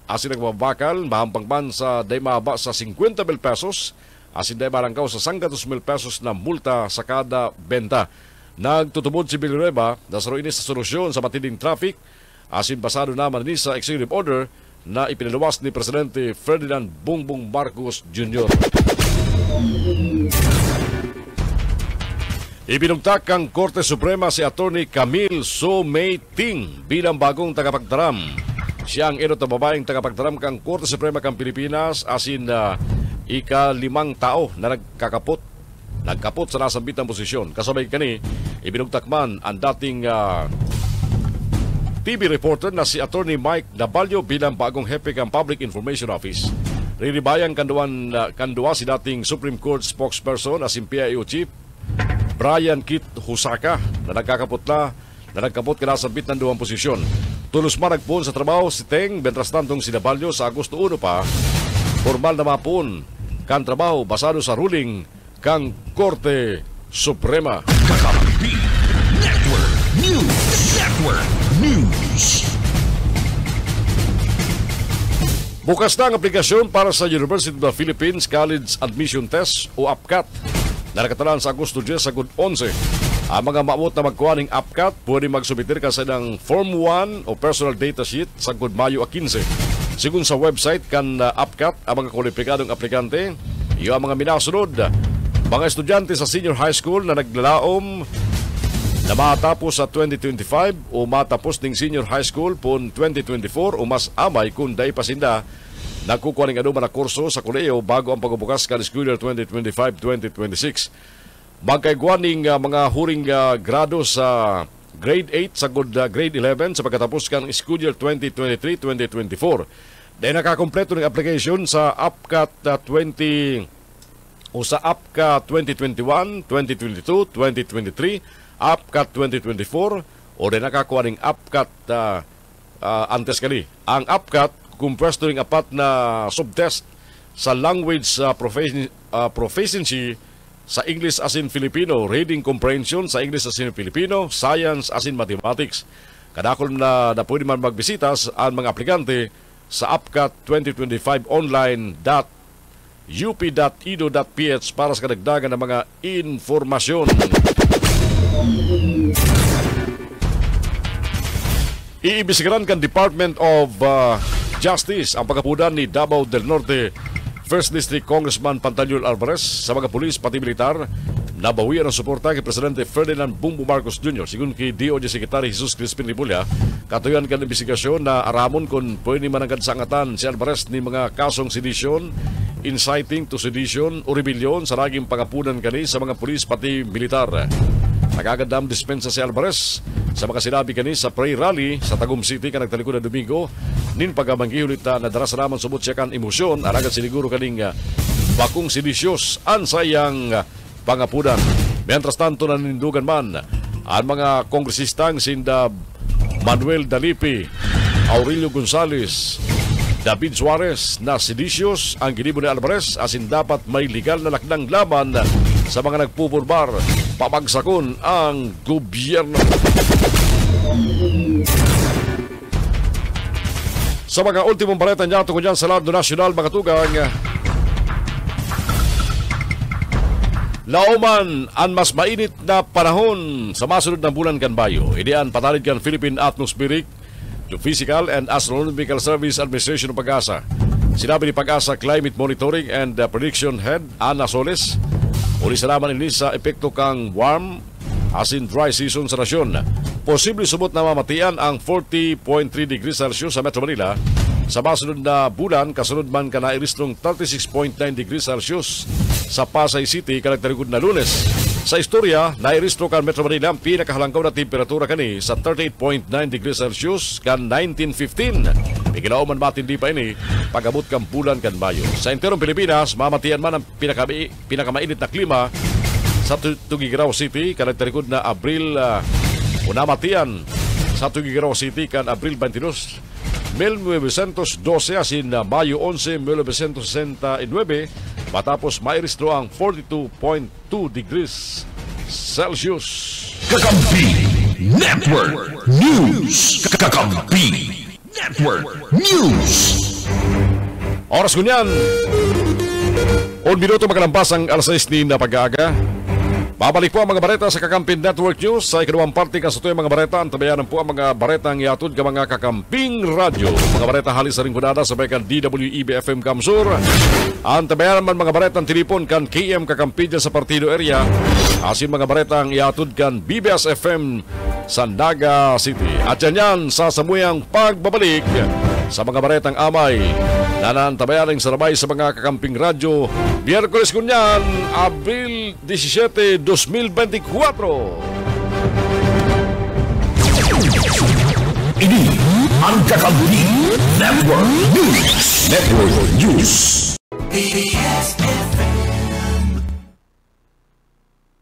Asin nagbabakal, mahampangban sa day mababa sa 50,000 pesos, asin day marangkaw sa 100,000 pesos na multa sa kada benta. Nagtutubod si Villanueva na sa ini sa solusyon sa matinding traffic, asin basado naman ni sa executive order na ipinalawas ni Presidente Ferdinand Bongbong Marcos Jr. Ibinugtak ang Korte Suprema si Attorney Camille So-Mei-Ting bilang bagong tagapagtaram. Siya ang enot na babaeng tagapagtaram kang Korte Suprema kang Pilipinas asin ika-5 tao na nagkapot sa nasambitang posisyon. Kasabay kani, ibinugtak man ang dating TV reporter na si Attorney Mike Nabalio bilang bagong hepe kang Public Information Office. Rinibayang kanduwa si dating Supreme Court spokesperson asin PIO Chief Brian Kit Husaka na nagkapot ka nasambit ng duwang posisyon. Tulos man nagpuon sa trabaho si Teng, mentras tantong si Nabalio sa Agosto 1 pa, formal na mapuon kan trabaho basado sa ruling kang Korte Suprema. Kakampi Network News. Bukas na ang aplikasyon para sa University of the Philippines College Admission Test o APCAT na nakatalaan sa Agosto 10 sa good 11. Ang mga maabot na magkuha ng APCAT pwede magsubitir kasi ng Form 1 o Personal Data Sheet sa good Mayo 15. Sigun sa website kan APCAT, ang mga kwalipikadong aplikante, iyo ang mga minasunod. Mga estudyante sa senior high school na naglalaom na matapos sa 2025 o matapos ng senior high school pon 2024 o mas amay kung day pasinda nagkukuha ng anuman na kurso sa koleyo bago ang pagbubukas kan school year 2025-2026. Magkaiguaning mga huring grado sa grade 8 sa good grade 11 sa pagkatapos kan school year 2023-2024. Dahil nakakompleto ng application sa APCAT 2021, 2022, 2023, APCAT 2024 o din nakakuha ng APCAT antes kali. Ang APCAT kumpwesto ng apat na subtest sa language proficiency sa English as in Filipino, reading comprehension sa English as in Filipino, science as in mathematics. Kadakol na pwede man magbisita ang mga aplikante sa APCAT 2025 online.up.edu.ph para sa kadagdagan ng mga informasyon. Iimbisigaran kan Department of Justice ang pagkapudan ni Davao del Norte First District Congressman Pantaleon Alvarez sa mga pulis pati militar na bawian ang suporta kay Presidente Ferdinand Bongbong Marcos Jr. Sigun kay DOJ Secretary Jesus Crispin Rimulya, katuyan kan imbestigasyon na aramon kung pwede manangad sa angatan si Alvarez ni mga kasong sedition, inciting to sedition o rebellion sa laging pangapunan kani sa mga pulis pati militar. Nagagandam dispensa si Alvarez sa mga sinabi kani sa Pray Rally sa Tagum City ka nagtalikod na Domingo nin pagamanggihunit na nadarasa naman sumot siya kan emosyon aragad siniguro kaning bakong sidisyos an sayang pangapunan. Mientras tanto nanindugan man ang mga kongresistang sinda Manuel Dalipi, Aurelio Gonzales, David Suarez na seditious ang ginibo ni Alvarez asin dapat may legal na lakdang laban sa mga nagpupurbar papagsakon ang gobyerno. Sa mga ultimong balita niya tungkol dyan sa lado nasyonal mga tugang, lauman ang mas mainit na panahon sa masunod ng bulan kan bayo. Idean patalid kan Philippine Atmospheric, Geophysical and Astronomical Service Administration ng Pag-asa. Sinabi ni Pag-asa Climate Monitoring and Prediction Head Ana Soles, uli sa naman ini sa epekto kang warm as in dry season sa nasyon. Posible subot na mamatian ang 40.3 degrees Celsius sa Metro Manila sa masunod na bulan, kasunod man ka nairestrong 36.9 degrees Celsius sa Pasay City kalagtarigod na Lunes. Sa istorya, nairestro kan Metro Manila ang pinakahalangkaw na temperatura kani sa 38.9 degrees Celsius kan 1915. Bigilao man matindi pa ini pagabot kan bulan kan Mayo. Sa enterong Pilipinas, mamatian man ang pinakamainit na klima sa Tugigaraw City kalagtarigod na Abril unamatian sa Tugigaraw City kan Abril 22 1912 asin Mayo 11, 1969 matapos mairistro ang 42.2 degrees Celsius. Kakampi Network News. Kakampi Network News. Oras kunyan 1 minuto magalampas ang alas 6 ni na pag-aaga. Babalik po ang mga bareta sa Kakamping Network News sa ikalawang parte kasutoy mga bareta. Antabayanan po ang mga baretang iatod ka mga Kakamping Radyo. Mga bareta halis sa ringkunada sabay kan DWEB-FM Kamsur. Antabayanan man mga baretang tilipon kan KM Kakampi dyan sa Partido Area. Asin mga baretang iatod kan BBS-FM sa Naga City. At yan sa samuyang pagbabalik sa mga baretang amay na nantabayaning sarabay sa mga Kakamping Radyo. Miyerkules kunyan, Abril 17, 2024. Ini ang Kakampi Network News. Network News.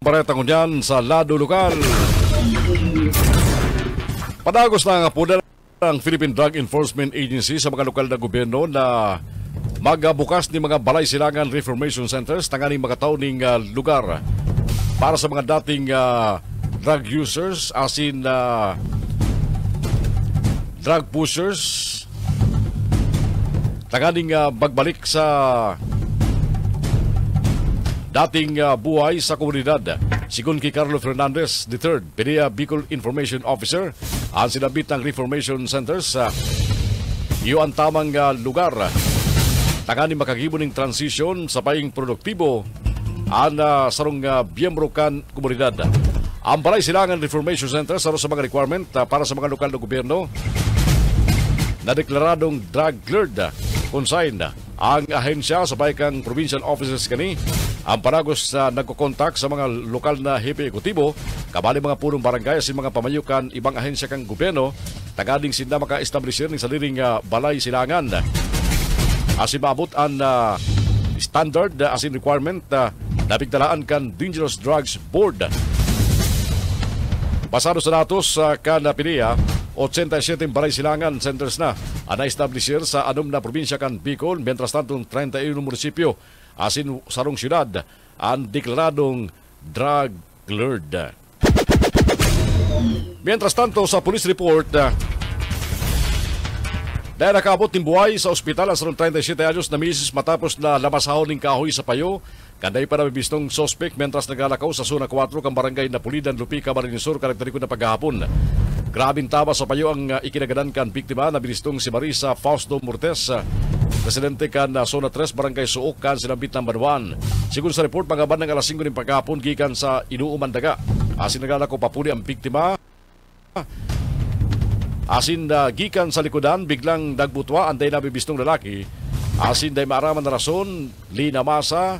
Baretang kunyan sa lado lokal. Padagos na nga po ang Philippine Drug Enforcement Agency sa mga lokal na gobyerno na magbukas ni mga balay silangan reformation centers tanganing mga tawning lugar para sa mga dating drug users asin drug pushers tanganing magbalik sa dating buhay sa komunidad. Sigun kay Carlo Fernandez III, PDEA Bicol Information Officer, ang sinabit ng reformation centers iyo ang tamang lugar tanganing makagibo ning transition sa paying produktibo ang sarong biyembro kan komunidad. Ang balay silangan reformation center sa mga requirement para sa mga lokal na gobyerno na deklaradong drug cleared consign ang ahensya sa paykang provincial offices kani ang paragos na nagkokontak sa mga lokal na hepe ekutibo kabali mga punong barangay at mga pamayukan ibang ahensya kang gobyerno tagading sinda maka-establisher ng saliring balay silangan asin maabot ang standard asin requirement na bigtalaan kan Dangerous Drugs Board. Pasado sa datos kan PDEA 87 balay silangan centers na ang na-establisher sa anom na probinsya kan Bicol, mientras tanto 31 munisipyo asin sarong syudad ang deklaradong drug cleared. Mientras tanto sa police report dahil nakaabot ng buhay sa ospital ang sarong 37 anyos na misis matapos na lamasahon ng kahoy sa payo. Kanday pa na bibistong sospek mientras naglalakaw sa Zona 4 kang barangay na Pulidan, Lupi, Camarines Sur, karakteriko na paghahapon. Grabing tama sa payo ang ikinagadan kan biktima na binistong si Marisa Fausto Mortes, residente kan Zona 3, barangay Suok, kan sinambit ng Banuan. Sigun sa report, mga bandang alas 5 ng paghahapon gikan sa Inuuman Daga. Asin naglalakaw papuli ang biktima. Asin gikan sa likodan, biglang nagbutwa ang day na bibistong lalaki. Asin day maaraman na rason, linamasa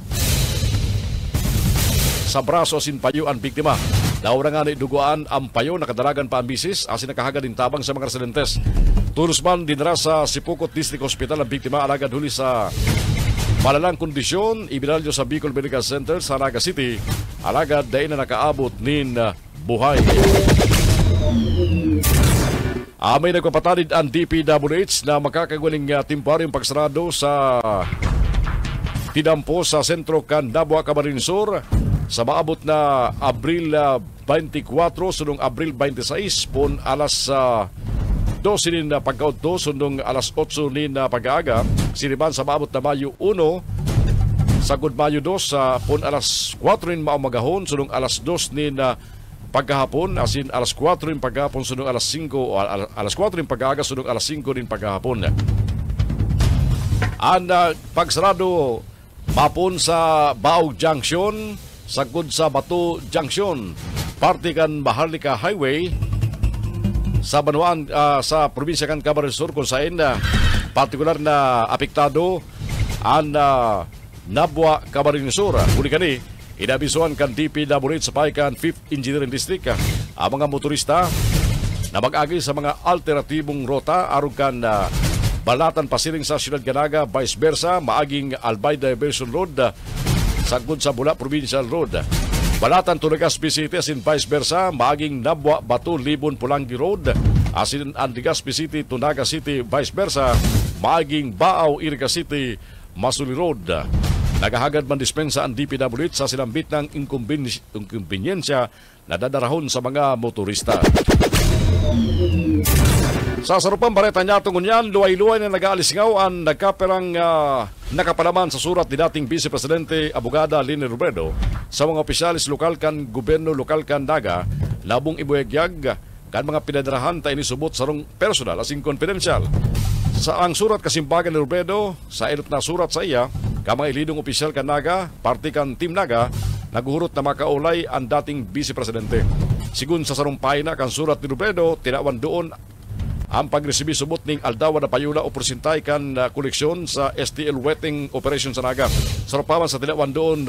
sa braso asin payo ang biktima. Naura nga ni duguan ang payo nakadalagan pa ang bisis asin nakahagad din tabang sa mga residentes. Tulos man dinara sa Sipokot District Hospital ang biktima alagad huli sa malalang kondisyon, ibinalyo sa Bicol Medical Center sa Naga City. Alagad dahil na nakaabot nin buhay. May nagpapatadid ang DPWH na makakagaling temporaryong pagsarado sa tinampo sa sentro kan Dabua, Camarines Sur sa maabot na Abril 24 sunong Abril 26 pon alas 12 nin pagkaudto sundong alas 8 nin pag-aaga siniban sa maabot na Mayo 1 sagod Mayo 2 sa pon alas 4 nin maumagahon sundong alas 2 nin pagkahapon asin alas 4 rin pagkahapon sundong alas 5 o alas 4 rin pag-aaga sundong alas 5 rin pagkahapon. Ang pagsarado mapon sa Baog Junction sagod sa Bato Junction parte kan Maharlika Highway sa Banuan sa probinsya kan Camarines Sur kung saan partikular na apektado ang Nabua, Camarines Sur. Uli kani inabisuan kan DPWH sa paikan 5th Engineering District ang mga motorista na mag-agi sa mga alternatibong rota aron kan Balatan pasiring sa Siyudad Ganaga, vice versa maaging Albay Diversion Road sagod sa Bula Provincial Road. Balatan to Legazpi City asin vice versa maaging Nabua Bato Libon Pulangi Road asin ang Legazpi City to Naga City vice versa maaging Baaw Iriga City Masuli Road. Nagahagad man dispensa ang DPWH sa sinambit ng inkumbensya na dadarahon sa mga motorista. Sa sarupang bareta niya tungon yan, luway-luway na nag-aalisngaw ang nagkaperang nakapalaman sa surat ni dating Vice Presidente Abogada Lini Robredo sa mga opisyalis lokal kan gobyerno lokal kan Naga labong ibuyagyag kan mga pinadarahan ta inisubot sarong personal asing confidential. Sa ang surat kasimbagan ni Robredo sa ilot na surat sa iya ka mga ilidong opisyal kan Naga, parte kan Team Naga, naguhurot na makaulay ang dating Vice Presidente. Sigun sa sarumpay na kan surat ni Robredo, tinawan doon ang pagresibi subot ning aldawa na payula o persentay kan koleksyon sa STL wetting operation sa Naga. Sarupaman sa tinawan doon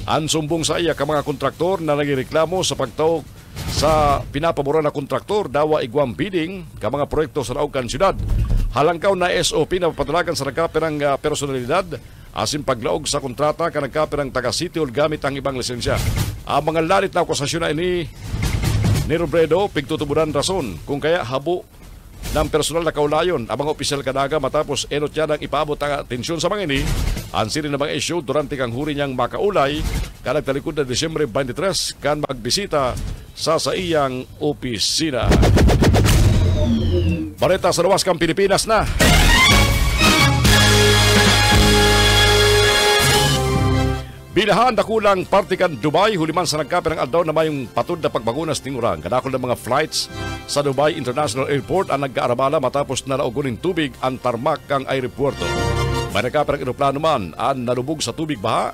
ang sumbong sa iya ka mga kontraktor na nagireklamo sa pagtawag sa pinapabura na kontraktor dawa igwang bidding ka mga proyekto sa laog kan syudad. Halangkaw na SOP na patalagan sa nagkaperang personalidad asin paglaog sa kontrata ka nagkaperang taga-city hall gamit ang ibang lisensya. Ang mga lalit na akusasyon na ini ni Robredo pigtutuburan rason kung kaya habo ng personal na kaulayon ang mga opisyal kanaga matapos enot niya ng ipaabot ang atensyon sa mga ini ang siri na mga issue durante kang huri niyang makaulay kanag talikod na Disyembre 23 kan magbisita sa iyang opisina. Bareta sa luwas kang Pilipinas na. Binahan na kulang parte kan Dubai huliman sa nagkaperang aldaw na mayong patud na pagbagunas ting urang. Kadakol ng mga flights sa Dubai International Airport ang nagkaarabala matapos na naugunin tubig ang tarmac kang aeropuerto. May nagkaperang aeroplano man ang nalubog sa tubig baha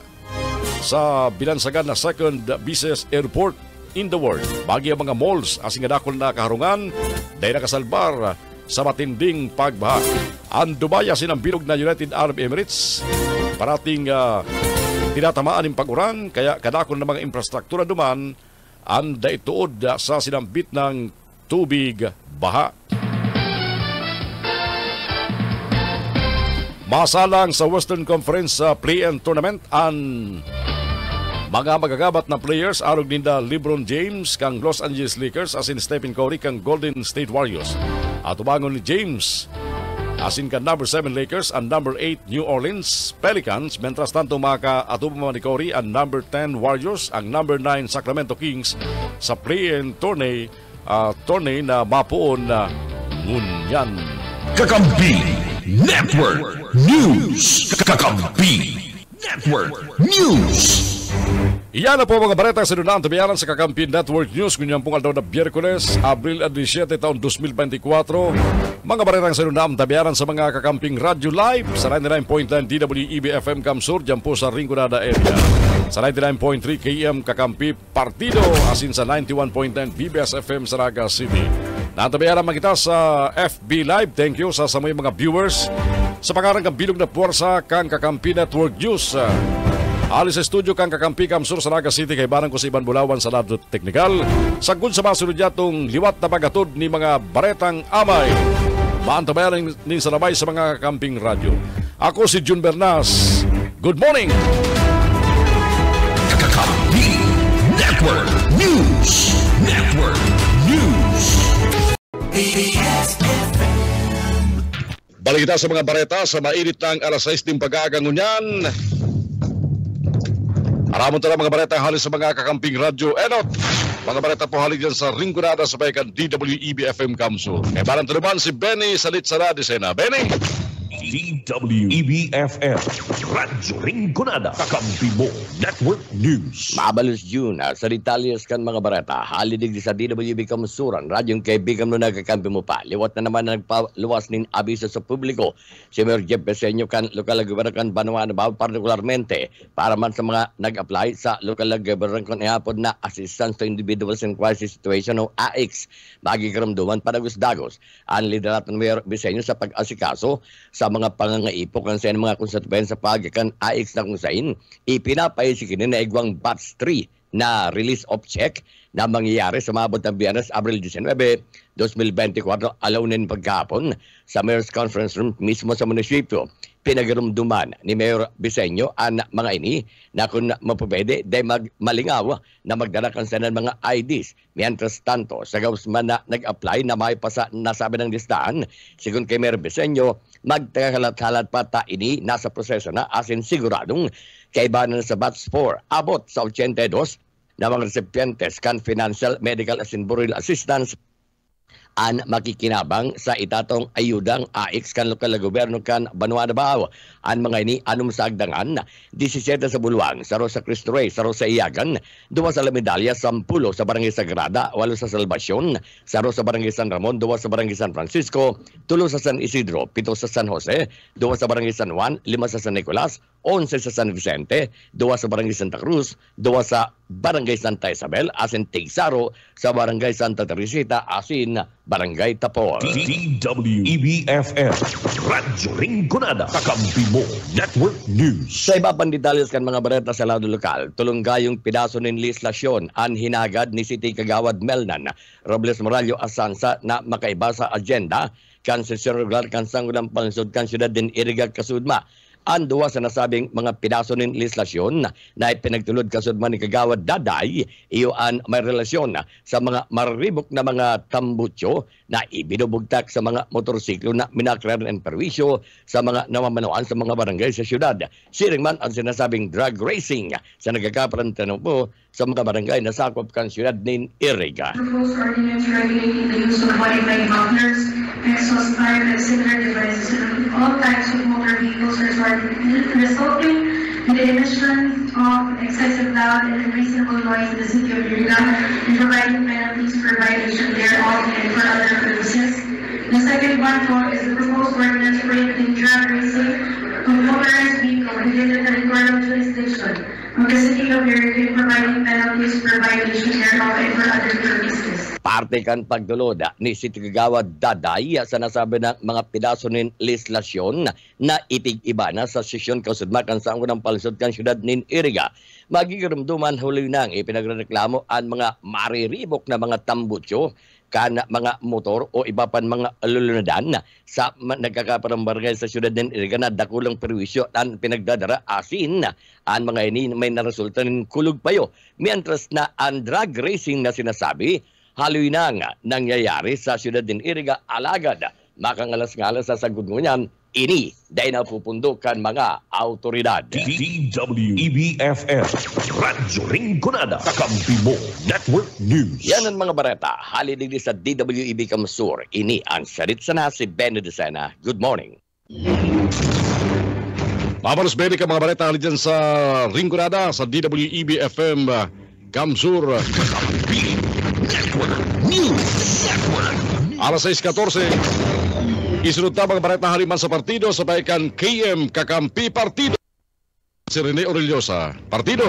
sa binansagan na second busiest airport in the world. Bagi ang mga malls asing kadakol na kaharungan dahil nakasalbar sa matinding pagbaha. Ang Dubai asin ang bilog na United Arab Emirates parating tinatamaan ng pag-uran kaya kadakol ng mga infrastruktura duman ang daituod sa sinambit ng tubig baha. Masalang sa Western Conference Play-in Tournament ang mga magagabat na players arog ninda LeBron James kang Los Angeles Lakers asin Stephen Curry kang Golden State Warriors. At ubangon ni James asin ka number 7 Lakers and number 8 New Orleans Pelicans, mentras tanto maka-atubo ni Curry ang number 10 Warriors, ang number 9 Sacramento Kings sa play-in tourney na mapuon na ngunyan. Kakampi Network News. Kakampi Network News. Iyan na po mga bareta sa dunaan tabiyaran sa Kakampi Network News kunyang pong aldaw na Biyerkules, Abril 17, taon 2024. Mga bareta sa dunaan tabiyaran sa mga Kakamping Radio Live sa 99.9 DWEB FM Kamsur dyan po sa Rinconada area. Sa 99.3 KM Kakampi Partido asin sa 91.9 BBS FM sa Naga City. Natabayaran man kita sa FB Live. Thank you sa mga viewers sa pangarang bilog na puwersa kang Kakampi Network News. Alis sa studio kang kakampi Kamsur sa Naga City kay barang ko sa Iban Bulawan sa lado teknikal. Sagud sa mga sunudyatong liwat na pagatod ni mga baretang amay. Maantabayan nin sa labay sa mga kakamping radyo. Ako si Jun Bernas. Good morning! Kakampi Network News. Network News. Balik kita sa mga bareta sa mainit ng alas 6 ng pag-aagangunyan. Aramon tala mga bareta halis sa mga kakamping radyo. Enot, mga bareta po halis dyan sa Rinconada sa bayan DWEB-FM Kamsur. Kaya barang taluman si Benny Salitsara de Sena. Benny! DWEB-FM Radyo Rinconada, Kakampi mo Network News. Mabalos June, sa Ritalias kan mga barata, halidig sa DWB Kamsuran, radyong kaibigan mo nagkakampi mo pa. Liwat na naman na nagpaluwas nin abiso sa publiko. Si Mayor Jeff Besenyo kan lokal na goberno kan Banwa na Bao, partikularmente para man sa mga nag-apply sa lokal na goberno kan ihapon na Assistance to Individuals in Crisis Situation o AICS. Magikaramduman panagos-dagos. Ang liderat ng Mayor Besenyo sa pag-asikaso sa mga pangangaipok kan sa mga konstituen sa pagkakan AICS na kung sain, ipinapay si kinin na igwang batch 3 na release of check na mangyayari sa mabot ng Biyernes, Abril 19, 2024, alawin pagkahapon sa Mayor's Conference Room mismo sa munisipyo. Pinagirumduman ni Mayor Besenyo ang mga ini na kung mapupwede day malingaw na magdala kan sa mga IDs. Mientras tanto, sa gawas man na nag-apply na may pasa nasabi ng listahan, sigun kay Mayor Besenyo, magtakalat-halat pa ta ini nasa proseso na asin siguradong kaibanan sa batch 4 abot sa 82 na mga recipientes kan financial, medical asin burial assistance an makikinabang sa itatong ayudang AICS kan lokal na gobyerno kan Banwa na Bao. An mga ini anum sa agdangan 17 sa Buluang, saro sa Cristo Rey, saro sa Iyagan, 2 sa La Medalla, 10 sa Barangay Sagrada, 8 sa Salvacion, saro sa Barangay San Ramon, 2 sa Barangay San Francisco, 3 sa San Isidro, 7 sa San Jose, 2 sa Barangay San Juan, 5 sa San Nicolas, 11 sa San Vicente, 2 sa Barangay Santa Cruz, 2 sa Barangay Santa Isabel, asin Tigsaro, sa Barangay Santa Teresita, asin Barangay Tapor. DWEB-FM Radyo Rinconada, Kakampi mo Network News. Sa iba pang detalles kan mga bareta sa lado lokal, tulunggayong pidaso ng legislasyon ang hinagad ni City Kagawad Melnan Robles Morallo Asansa na makaiba sa agenda kan sesyon regular kan Sangguniang Pangsod kan Siyudad din Iriga Kasudma. Ang duwa sa nasabing mga pidaso ng legislasyon na ipinagtulod kasudman ni Kagawad Daday, iyo ang may relasyon sa mga maribok na mga tambutso na ibinubugtak sa mga motorsiklo na minaklar ng perwisyo sa mga namamanuan sa mga barangay sa syudad. Siring man ang sinasabing drug racing sa nagkakaparantanong po sa mga barangay na sakop kan syudad ng Iriga. Proposed ordinance regulating the use of modified mufflers, exhaust pipe, and similar devices in all types of motor vehicles resulting in the emission of excessive loud and unreasonable noise in the city of Iriga and providing penalties for violation thereof and for other purposes. The second one is the proposed ordinance prohibiting drag racing of motorized vehicle within the territorial jurisdiction of the city of Iriga, providing penalties for violation thereof and for other purposes. Parte kan pagdulod ni City Kagawad Daday sa nasabi ng mga pidaso ng legislasyon na itig-iba na sa sesyon kasudma kan Sangguniang Pangsod kan Siyudad ng Iriga. Magigiramduman huli nang ipinagreklamo ang mga mariribok na mga tambutso kan mga motor o iba pan mga lulunadan sa nagkakaparambarangay sa siyudad ng Iriga na dakulang perwisyo ang pinagdadara asin ang mga ini may naresulta ng kulog payo. Mientras na ang drag racing na sinasabi haloy nang nangyayari sa siyudad ng Iriga alagad makangalas-ngalas sa sagudngunyan ini dahil napupundukan mga autoridad. DWEB-FM Radyo Rinconada, Kakampi mo Network News. Yan ang mga bareta halidig sa DWEB Kamsur. Ini ang sarit sana si Benny de Sena. Good morning. Mabalos Benny ka mga bareta halid dyan sa Rinconada sa DWEB-FM Kamsur. Kakampi Network News. Alas 6:14. Isunod na mga bareta haliman sa partido sa bayan KM Kakampi Partido. Si Rene Orellosa, Partido.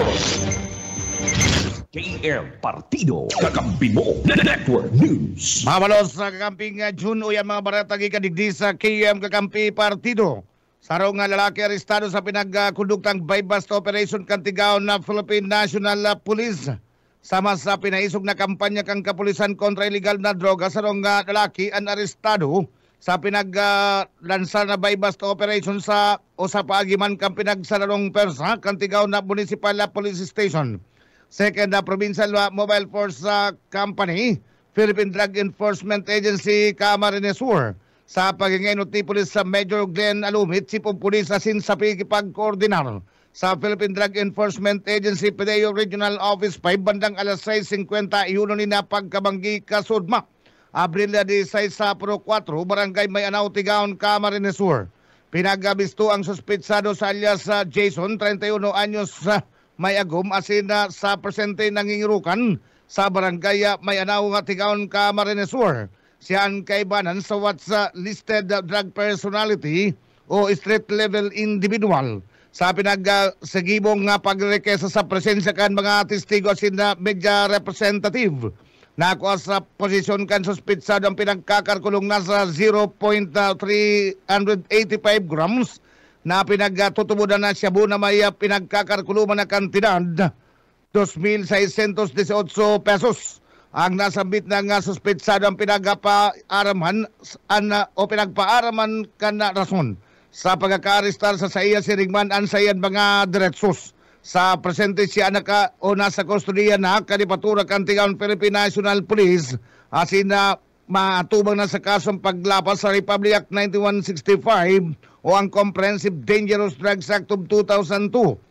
KM Partido, Kakampi mo Network News. Mamalos sa Kakamping June o yan mga barata gikadigdi sa KM Kakampi Partido. Saro nga lalaki arestado sa pinagkundugtang buy-bust operation kantigaon na Philippine National Police. Sama sa pinaisog na kampanya kang kapulisan kontra illegal na droga, saro nga lalaki ang arestado sa pinaglansar na buy-bust operation sa pagiman kang pinagsararong persa kantigaon na Municipal Police Station. Second na Provincial Mobile Force Company, Philippine Drug Enforcement Agency, Camarines Sur. Sa paghingaynot ni Pulis sa Major Glenn Alumit, Chief of Police asin sa pikipag-koordinar sa Philippine Drug Enforcement Agency, PDEO Regional Office 5, bandang alas 6:50, iuno ni na pagkabanggi kasudma. Abril 16 sa Pro 4, Barangay May Anaw, Tigaon, Camarines Sur. Pinagabisto ang suspitsado sa alias Jason, 31 anyos, may agum, asin sa presente nangingirukan sa Barangay May Anaw, Tigaon, Camarines Sur. Siyang kaibanan sa what's listed drug personality o street level individual. Sa pinagsagibong pagrekesa sa presensya kan mga testigo asin na media representative. Nakuha sa posisyon kan suspitsado ang pinagkakarkulong nasa 0.385 grams na pinagtutubudan na shabu na may pinagkakarkuluman na kantidad 2,618 pesos. Ang nasambit na nga suspitsado ang pinagpaaraman na rason sa pagkakaarestar sa iya si Rigman ang sayan mga diretsos. Sa presente siya nasa kustodiya na kanipatura kantigaon Philippine National Police asin na matubang na sa kasong paglapas sa Republic Act 9165 o ang Comprehensive Dangerous Drugs Act of 2002.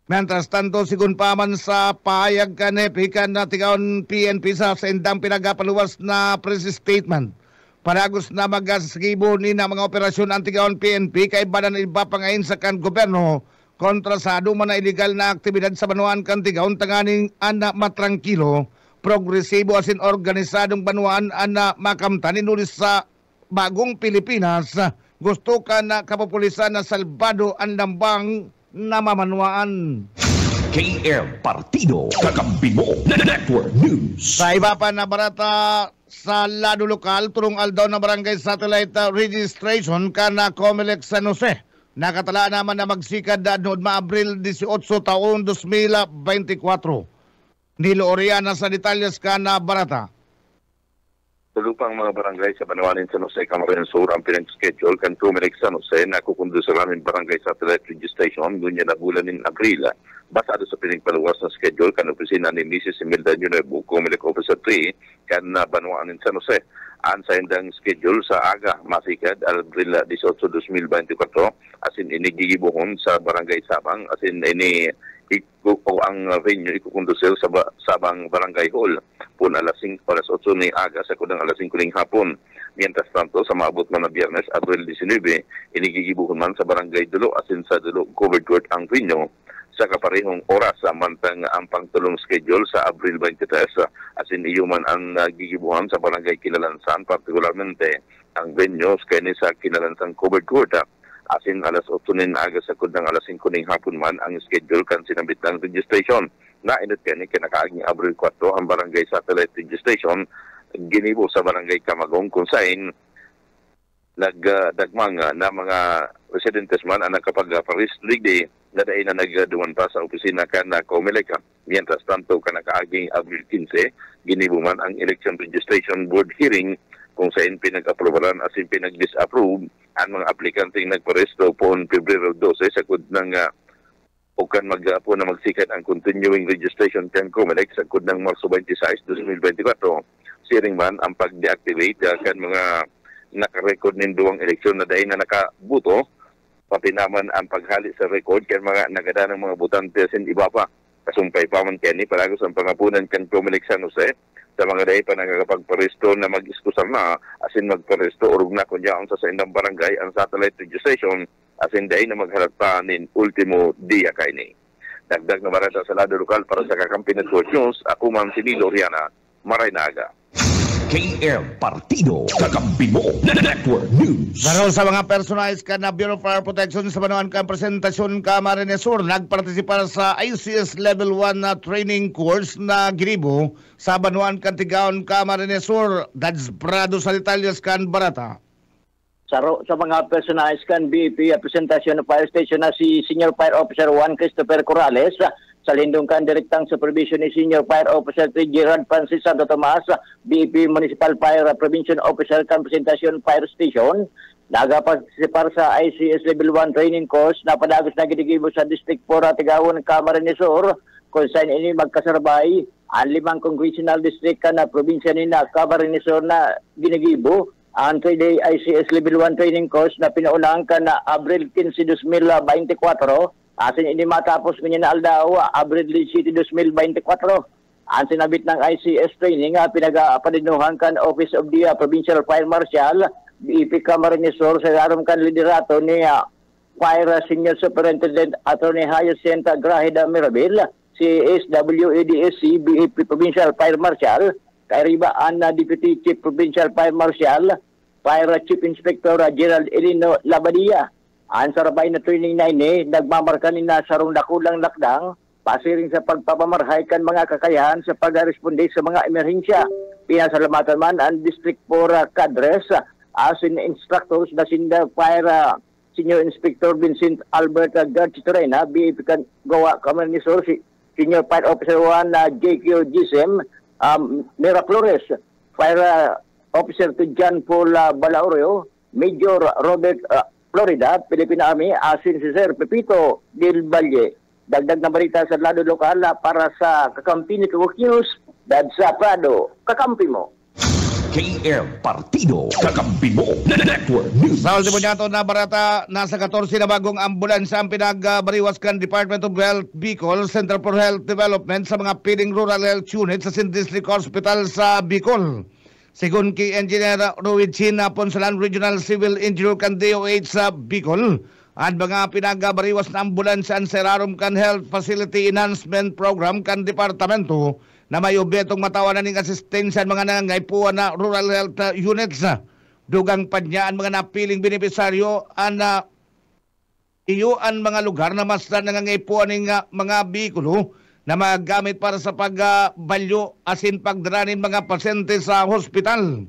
Mientras tanto, sigun pa man sa pahayag kanepikan na tigaon PNP sa indang pinagapaluwas na press statement. Paragos na magasigibo ni na mga operasyon ang tigaon PNP kay banan iba pangain sa kan gobyerno kontra sa duman na illegal na aktibidad sa banuan kan tigaon tanganing anak matrangkilo, progresibo asin organisadong banuan anak makamtanin ulis sa bagong Pilipinas. Gusto ka na kapopulisan na salbado ang lambang na mamanuaan. KM Partido, kakampi mo, Network News. Sa iba pa na barata sa lado lokal, turong aldaw na barangay satellite registration kana Comelec San Jose. Nakatala naman na magsikad noon Abril 18 taon 2024. Nilo Oriana sa detalyes kana barata. Tulupang mga barangay sa Banawanin San Jose, Camarines Sur ang pinag-schedule kan Comelec San Jose na kukundo sa namin barangay satellite registration ngunya na bulan ng Abril. Basado sa pinagpaluwas na schedule kan opisina ni Mrs. Imelda Nuevo, Comelec Officer 3 kan Banawanin San Jose. Ang sayandang schedule sa aga masikad Abril 18, 2024 asin inigigibuhon sa barangay Sabang asin ini ang venue ikukundusir sa Sabang Barangay Hall pun alas 8 ni aga sa kudang alas 5 ng hapon. Mientras tanto, sa maabot man na Biyernes, Abril 19, inigigibuhon man sa Barangay Dulo asin sa Dulo covered court ang venue sa kaparehong oras samantang ang pangtulong schedule sa Abril 23 asin iyuman ang gigibuhan sa Barangay Kilalansan, partikularmente ang venue kay sa Kilalansan covered court asin alas 8 nin aga sa kudang alas 5 ning hapon man ang schedule kan sinabit ng registration. Na inot kani kinakaaging Abril 4 ang barangay satellite registration ginibo sa Barangay Camagong kung saan nagdagmang na mga residentes man ang nakapag-paris ligdi na dahil na nagduman pa sa opisina kan na Comelec. Mientras tanto kanakaaging Abril 15 ginibo man ang election registration board hearing kung saan pinag-aprobalan asin pinag-disapprove ang mga aplikanteng nagparesto poon Pebrero 12 sa kud ng ukan mag-apo na magsikat ang continuing registration kan Comelec sa kud ng Marso 26, 2024. Siring man ang pag-deactivate kan mga nakarecord ng duwang eleksyon na dahil na nakabuto, pati naman ang paghali sa record kan mga nagada ng mga butante asin iba pa. Kasumpay pa man kani palagos ang pangapunan kan Comelec San Jose sa mga dahi pa nakakapagparesto na mag-iskusar na asin magparesto o rugna kunya ang sa indang barangay ang satellite registration asin dahi na magharap pa nin ultimo dia kaini. Dagdag na barata sa lado lokal para sa Kakampi Network News, ako man si Nilo Oriana, Maray Naga. KM Partido, kakampi mo, Network News. Laro sa mga personalized ka na Bureau of Fire Protection sa Banuan ka presentasyon Camarines Sur, nagpartisipar sa ICS Level 1 na training course na ginibo sa Banuan Kantigaon Camarines Sur. Dads Prado sa detalyes kan barata. sa mga personalized kan BP presentasyon ng fire station na si Senior Fire Officer 1 Christopher Corrales sa lindong kan direktang supervision ni Senior Fire Officer 3 Gerard Francis Santo Tomas, BP Municipal Fire Prevention Officer kan presentasyon fire station. Nagapartisipar sa ICS Level 1 training course na padagos na ginigibo sa District 4 Tigawon, Camarines Sur, kung saan ini magkasarbay ang 5 congressional district na probinsya ni na Camarines Sur na ginigibo. Ang 3-day ICS Level 1 training course na pinaulang ka na Abril 15, 2024, asin ini matapos niya na aldaw, Abril 17, 2024. Ang sinabit ng ICS training, pinag-apadinuhan kan Office of the Provincial Fire Marshal, BP Camarines Sur, sa garam kan liderato ni Fire Senior Superintendent Attorney Hyacinth Grahida Mirabel, si SWADSC, BP Provincial Fire Marshal, kairibaan na Deputy Chief Provincial Fire Marshal, Fire Chief Inspector Gerald Elino Labadia. Ang sarabay na training na ini, nagmamarka ni na sarong dakulang lakdang, pasiring sa pagpapamarhay kan mga kakayahan sa pag-responde sa mga emerhensya. Pinasalamatan man ang District 4 cadres, asin instructors na sinda Fire Senior Inspector Vincent Albert Garchitorena, BAP Gawa Camarines Sur, Senior Fire Officer 1 JQ Gisem, Mira Flores, Fire Officer to John Paul Balaureo, Major Robert Florida, Philippine Army, asin si Sir Pepito Del Valle. Dagdag na balita sa lado lokal para sa Kakampi ni Kawak News, Dad sa Prado, Kakampi mo. KM Partido, Kakampi mo, Network News. Sa ultimo nyato na barata, nasa 14 na bagong ambulansya ang pinagbariwas kan Department of Health Bicol, Center for Health Development sa mga piling rural health unit sa Sin District Hospital sa Bicol. Sigun kay Engineer Ruid China, Ponsalan Regional Civil Engineer kan DOH sa Bicol, at mga pinagbariwas na ambulansya ang Serarum kan Health Facility Enhancement Program kan Departamento na may objetong matawanan ng asistensya mga nangangaipuan na rural health units. Dugang panyaan mga napiling benepisaryo iyo ang mga lugar na mas nangangaipuan ng mga bikulo na magamit para sa pagbalyo asin pagdaranin mga pasyente sa hospital.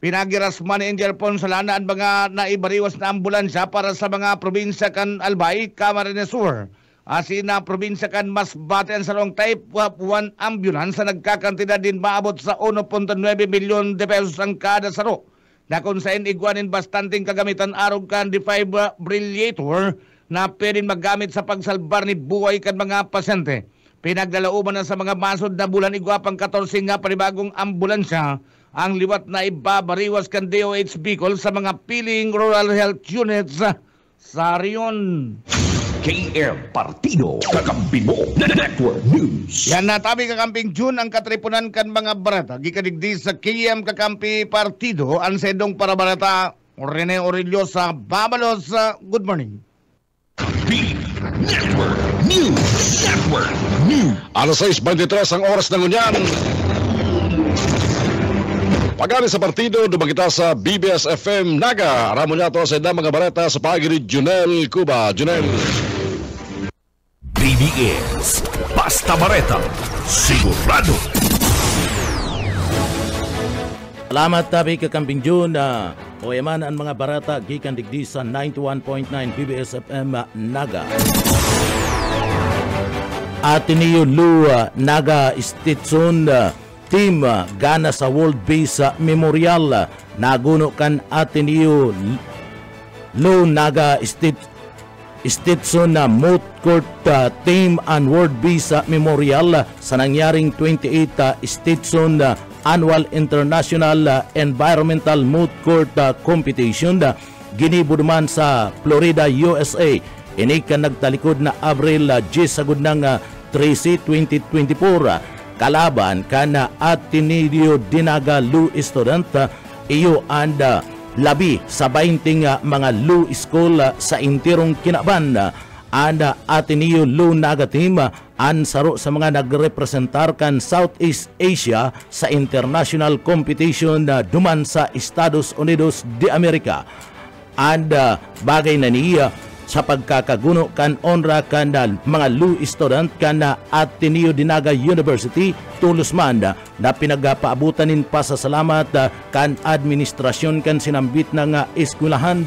Pinagirasman ni Angel Ponsalana ang mga naibariwas na ambulansya para sa mga probinsya kan Albay, Camarines Sur. Asin na probinsya kan Masbate ang sarong type 1 ambulance na nagkakantidad din maabot sa 1.9 milyon de pesos ang kada saro. Na kung saan iguanin bastanting kagamitan arog kan defibrillator na pwedeng magamit sa pagsalbar ni buhay kan mga pasyente. Pinaglalauban na sa mga masod na bulan igwapang 14 nga panibagong ambulansya ang liwat na ibabariwas kan DOH Bicol sa mga piling rural health units sa riyon. KM Partido, Kakampi mo, Network News. Yan na tabi Kakamping June ang katripunan kan mga barata. Gikadigdi sa KM Kakampi Partido, ang sedong para barata, Rene Orillo sa Babalos. Good morning. Network News. Network News. Alas 6:23 ang oras ng unyan. Pagani sa partido, dumagita sa BBS FM Naga. Aramo niya to sa mga barata sa pagiri Junel Cuba. Junel. BBS Basta Bareta, sigurado. Salamat tabi Kakamping June. Oyaman ang mga barata gikan digdi sa 91.9 BBS FM Naga. Ateneo Lu Naga Stetson Team gana sa World Peace Memorial. Naguno kan Ateneo Lu Naga Stetson Moot Court Team and World Peace Memorial sa nangyaring 28 Stetson Annual International Environmental Moot Court Competition ginibudman sa Florida, USA. Ini kan nagtalikod na Abril 10 sagud ng 13, 2024 kalaban kana Ateneo Dinaga Lu Student iyo and labi sa 20 mga Lu School sa intirong kinaban and Ateneo Lu Naga Team an saro sa mga nagrepresentar kan Southeast Asia sa international competition duman sa Estados Unidos de America and bagay na niya sa pagkakaguno kan onra kan mga law student kan Ateneo Dinaga University Tulusman na pinagpaabutan pasasalamat kan administrasyon kan sinambit ng eskwelahan.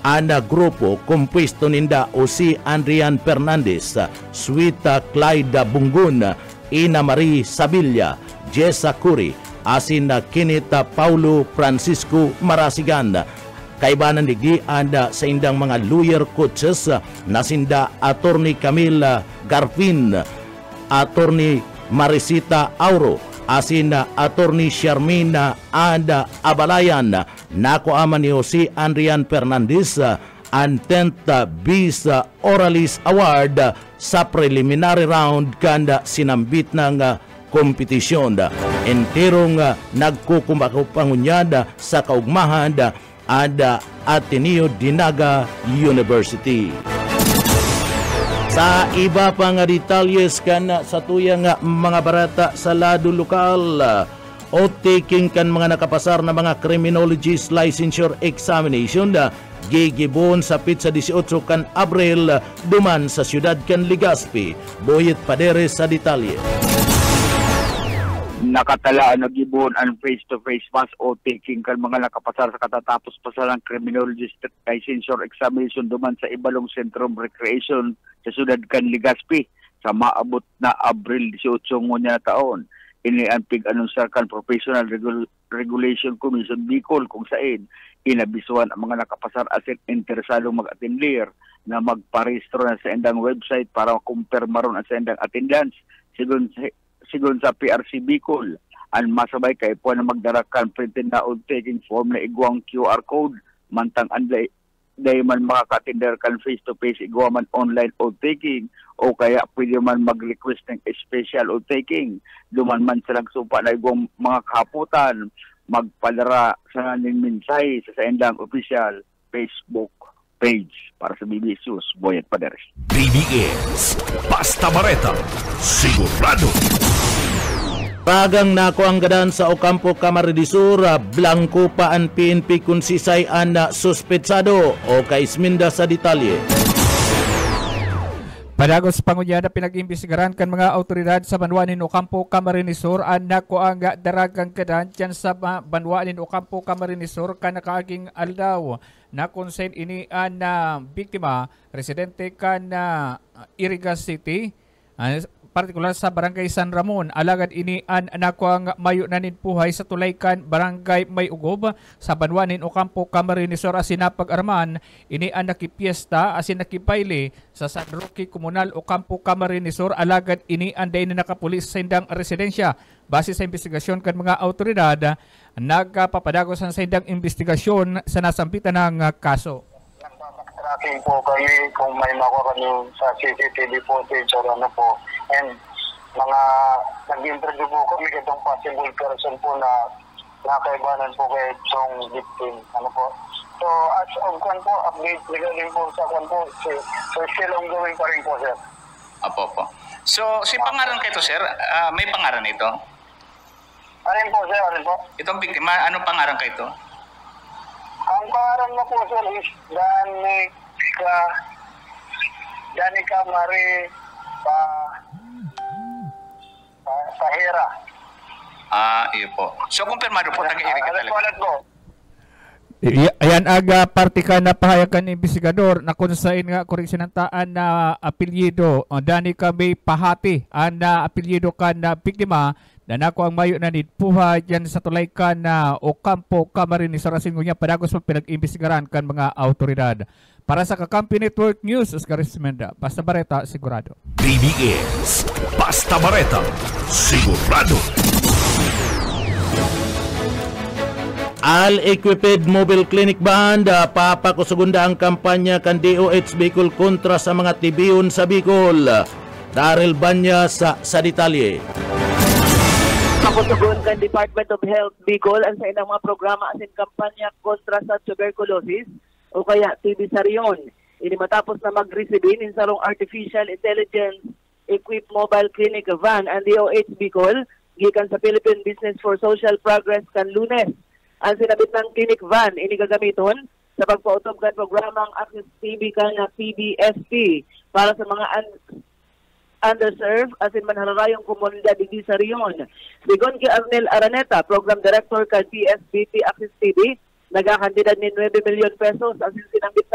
Ana grupo kumpuesto ninda o si Andrian Fernandez, Suita Clyde Bungun, Ina Marie Sabilla, Jessa Curi, asin na Kenneth Paulo Francisco Marasigan. Kaibanan digdi anda sa indang mga lawyer coaches na sinda Attorney Camila Garfin, Attorney Marisita Auro, asin na Attorney Sharmina Ada Abalayan. Nako aman ni si Andrian Fernandez ang 10th Bis Oralis Award sa preliminary round kanda sinambit ng kompetisyon. Enterong nagkukumbakupangunyad sa kaugmahan ada Ateneo Dinaga University. Sa iba pang detalyes kan sa tuyang mga barata sa lado lokal, o taking kan mga nakapasar na mga criminologist licensure examination gigibon sa pizza 18 kan Abril duman sa siyudad kan Legazpi. Boyet Paderes sa detalye. Nakatalaan na gibon ang face-to-face mass o taking kan mga nakapasar sa katatapos pasalang criminologist licensure examination duman sa Ibalong Centrum Recreation sa siyudad kan Legazpi sa maabot na Abril 18 ngunya taon. Ini ang pig-anunsar kan Professional Regulation Commission Bicol kung saan inabisuan ang mga nakapasar asin interesadong mag-attendir na magparehistro na sa endang website para kumpirma ron ang sa endang attendance. Sigon sa PRC Bicol, ang masabay kay po na magdarakan printed na o taking form na igwang QR code mantang anday man makaka-attender kan face-to-face igwa man online o taking o kaya pwede man mag-request ng special o taking. Duman man silang supa na igwang mga kaputan magpalara sa naning mensahe sa endang official Facebook page para sa BBSUS. Boyet Paderes. BBS Basta Bareta, sigurado. Pagang nako ang gadan sa Ocampo Camarines Sur, blanco pa ang PNP kung sisay ang suspetsado o kaisminda sa detalye. Padagos pangunyada pinag-imbestigaran kan mga autoridad sa Banwanin Ocampo Camarines Sur ang nako ang daragang gadan dyan sa Banwanin Ocampo Camarines Sur kan nakaaging aldaw na konsen ini ang biktima residente kan Irigas City, partikular sa Barangay San Ramon. Alagad ini an nako ang mayo nanin puhay sa tulaykan Barangay May Ugob sa Banwanin Ocampo Camarines Sur asin napag-arman ini an nakipiesta asin nakipaili sa San Roque Comunal Ocampo Camarines Sur. Alagad ini an day na nakapulis sa indang residensya. Base sa investigasyon kan mga autoridad, nagpapadagos sa indang investigasyon sa nasampitan ng kaso. Tracking po kami kung may makuha kami sa CCTV footage or ano po. And mga nag-interview po kami itong possible person po na nakaibanan po kay itong victim. Ano po. So as of kan po, update regarding po sa kan po, so still ongoing pa rin po, sir. Apo. So si pangalan kayo to, sir? May pangalan ito? Alin po, sir? Alin po? Itong biktima, anong pangalan kayo to? Ang pangalan mo po, sir, is Danica Marie Pahira. Iyo po. So, kumpirmado po, taga-Iriga talaga. Ayan aga parte ka na pahayagan ni investigador na kung saan nga koreksinantaan na apelyido Danica May Pahati ang apelyido ka na biktima na nako ang mayo na nidpuha dyan sa tulay ka na Ocampo Camarines Sur asin ngunya padagos pa pinag-imbestigaran kan mga autoridad. Para sa Kakampi Network News, Oscar Esmenda, Basta Bareta, sigurado. BBS Basta Bareta, sigurado. Al-Equiped Mobile Clinic Band, papakusugunda ang kampanya kan DOH Bicol kontra sa mga tibiyon sa Bicol. Daryl Banya sa detalye. Pakusugon kan Department of Health Bicol ang sa ilang mga programa asin kampanya kontra sa tuberculosis o kaya TB sa riyon. Ini matapos na mag-receive in sarong Artificial Intelligence Equipped Mobile Clinic Van ang DOH Bicol gikan sa Philippine Business for Social Progress kan Lunes. Ang sinabit ng clinic van ini gagamiton sa pagpautob kan programang Access TV kan PBSP para sa mga underserved asin manhalarayong komunidad di sa riyon. Sigon kay Arnel Araneta, Program Director kan PSBP Access TV, nagakantidad ni 9 million pesos asin sinambit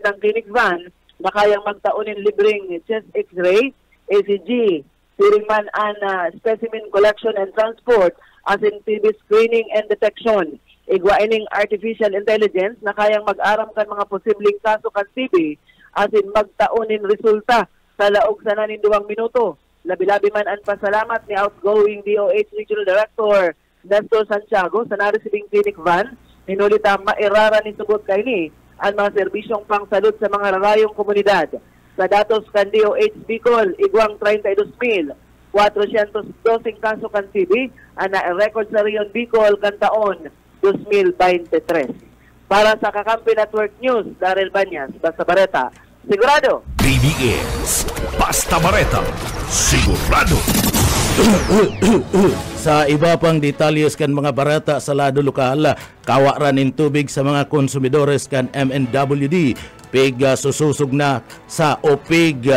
ng clinic van na kayang magtaunin libreng chest x-ray, ACG, siringman and specimen collection and transport asin TB screening and detection. Igwaining artificial intelligence na kayang mag-aram kan mga posibleng kaso kan TB asin magtaunin resulta sa laog sa 2 minuto. Labi-labi man ang pasalamat ni outgoing DOH Regional Director Nestor Santiago sa naresibing clinic van. Hinulita mairara ni subot kay ni ang mga serbisyong pangsalud sa mga rarayong komunidad. Sa datos kan DOH Bicol, igwang 32,412 kaso kan TB ang na-record sa Rion Bicol kan taon 2023. Para sa Kakampi Network News, Daryl Banyas, Basta Bareta, sigurado. BBS, Basta Bareta, sigurado. Sa iba pang detalles kan mga barata sa lado lokal, kawaran in tubig sa mga konsumidores kan MNWD, pig sususog na sa OPIG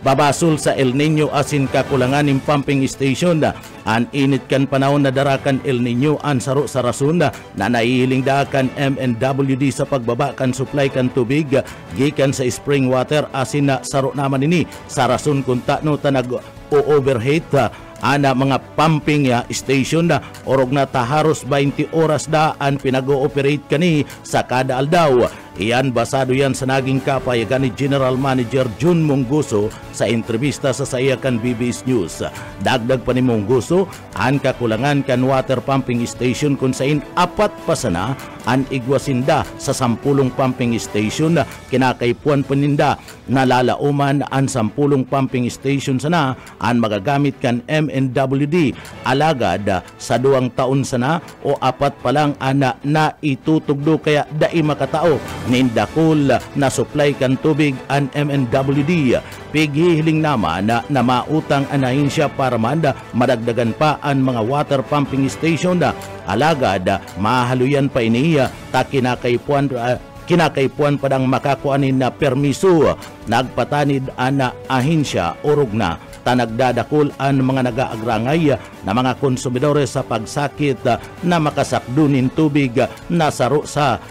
babasol sa El Nino asin kakulangan ng pumping station. An init kan panahon na darakan El Nino an saro sa rason na naihiling daakan MNWD sa pagbaba kan supply kan tubig gikan sa spring water asin na saro naman ini sa rason kung no tanag o-overheat ana mga pumping station na orog na taharos 20 oras daan pinag-ooperate kani sa kada aldaw. Iyan basado yan sa naging kapayagan ni General Manager Jun Mungguso sa entrevista sa Sayakan BBS News. Dagdag pa ni Mungguso, ang kakulangan kan water pumping station kung sain apat pa sana ang igwasinda sa 10 pumping station na kinakaipuan paninda. Nalalauman ang 10 pumping station sana ang magagamit kan MNWD. Alagad sa 2 taon sana o 4 pa lang ana na itutugdo kaya dai makatao nindakol na supply kan tubig ang MNWD. Pighihiling naman na mautang anahin siya para madagdagan pa ang mga water pumping station na alagad mahaluyan pa iniya ta kinakaipuan padang makakuanin na permiso. Nagpatanid ang ahensya orog na tanagdadakol ang mga nagaagrangay na mga konsumidores sa pagsakit na makasakdunin tubig na saro sa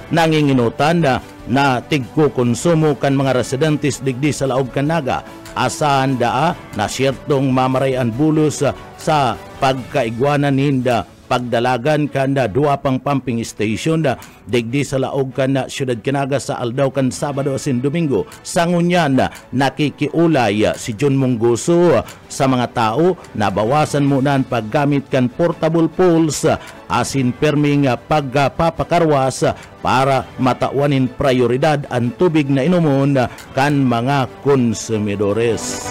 nanginginutan na tigkukonsumo kan mga residentes digdi sa laog kanaga. Asahan daa na siyertong mamarayan bulos sa pagkaigwanan ninda pagdalagan kanda 2 pang pumping station na digdi sa laog kan siyudad Kinaga sa aldaw kan Sabado asin Domingo. Sangunyan nakikiulay si Jun Mungguso sa mga tao na bawasan muna ang paggamit kan portable poles asin perming pagpapakarwas para matauanin prioridad ang tubig na inumon kan mga konsumidores.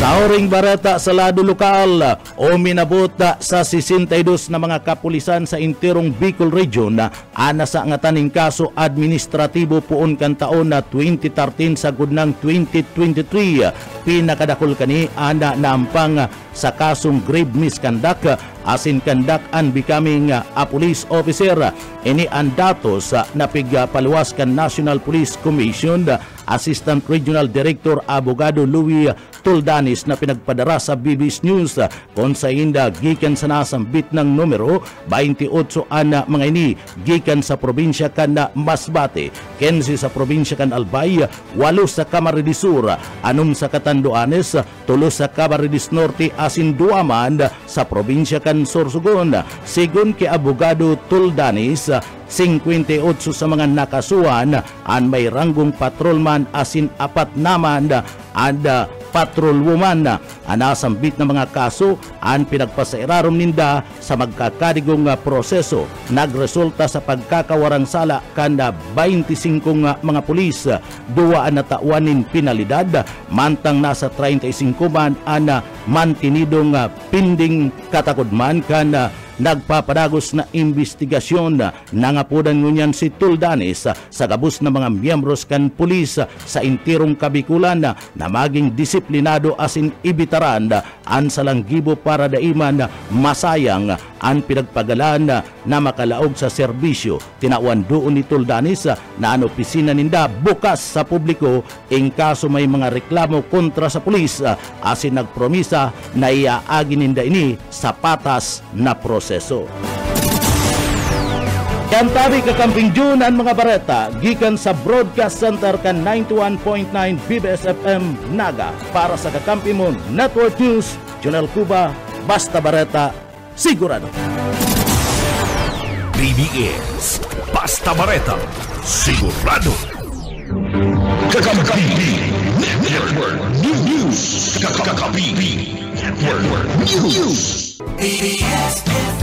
Sa oring barata sa lado lokal, minabot sa 62 na mga kapulisan sa intirong Bicol Region ana sa ngataning kaso administratibo puon kan taon na 2013 sa gudnang 2023. Pinakadakol kani ana nampang sa kasong grave misconduct asin conduct unbecoming a police officer. Ini ang datos na pigpaluwas kan National Police Commission Assistant Regional Director Abogado Louis Tuldanis na pinagpadara sa BBS News kung sa inda gikan sa nasambit ng numero 28 ana mga ini gikan sa probinsya kan Masbate, 15 sa probinsya kan Albay, 8 sa Camarines Sur, 6 sa Catanduanes, 3 sa Camarines Norte asin 2 man sa probinsya kan Sorsogon. Sigon kay Abogado Tuldanis, 58 sa mga nakasuhan ang may ranggong patrolman asin 4 naman and patrolwoman. Anasambit na mga kaso ang pinagpasairarom ninda sa magkakadigong proseso. Nagresulta sa pagkakawarang sala kanda 25 mga pulis, 2 ang natauanin penalidad, mantang nasa 35 man ang mantinidong pending katakudman kan nagpapadagos na investigasyon. Nangapudan ngunyan si Tuldanis sa gabos na mga miyembros kan pulis sa intirong Kabikulan na maging disiplinado asin ibitaran ang salanggibo para daiman masayang ang pinagpagalaan na makalaog sa serbisyo. Tinawan doon ni Tuldanis na ang opisina ninda bukas sa publiko in kaso may mga reklamo kontra sa pulis asin nagpromisa na iaagi ninda ini sa patas na proseso. Kantabi kakamping June ang mga bareta gikan sa Broadcast Center kan 91.9 BBS FM Naga para sa kakampi mo Network News, Jonel Cuba, Basta Bareta, sigurado. BBS, Basta Bareta, sigurado. Kakampi Network News. Kakampi Network News. BBS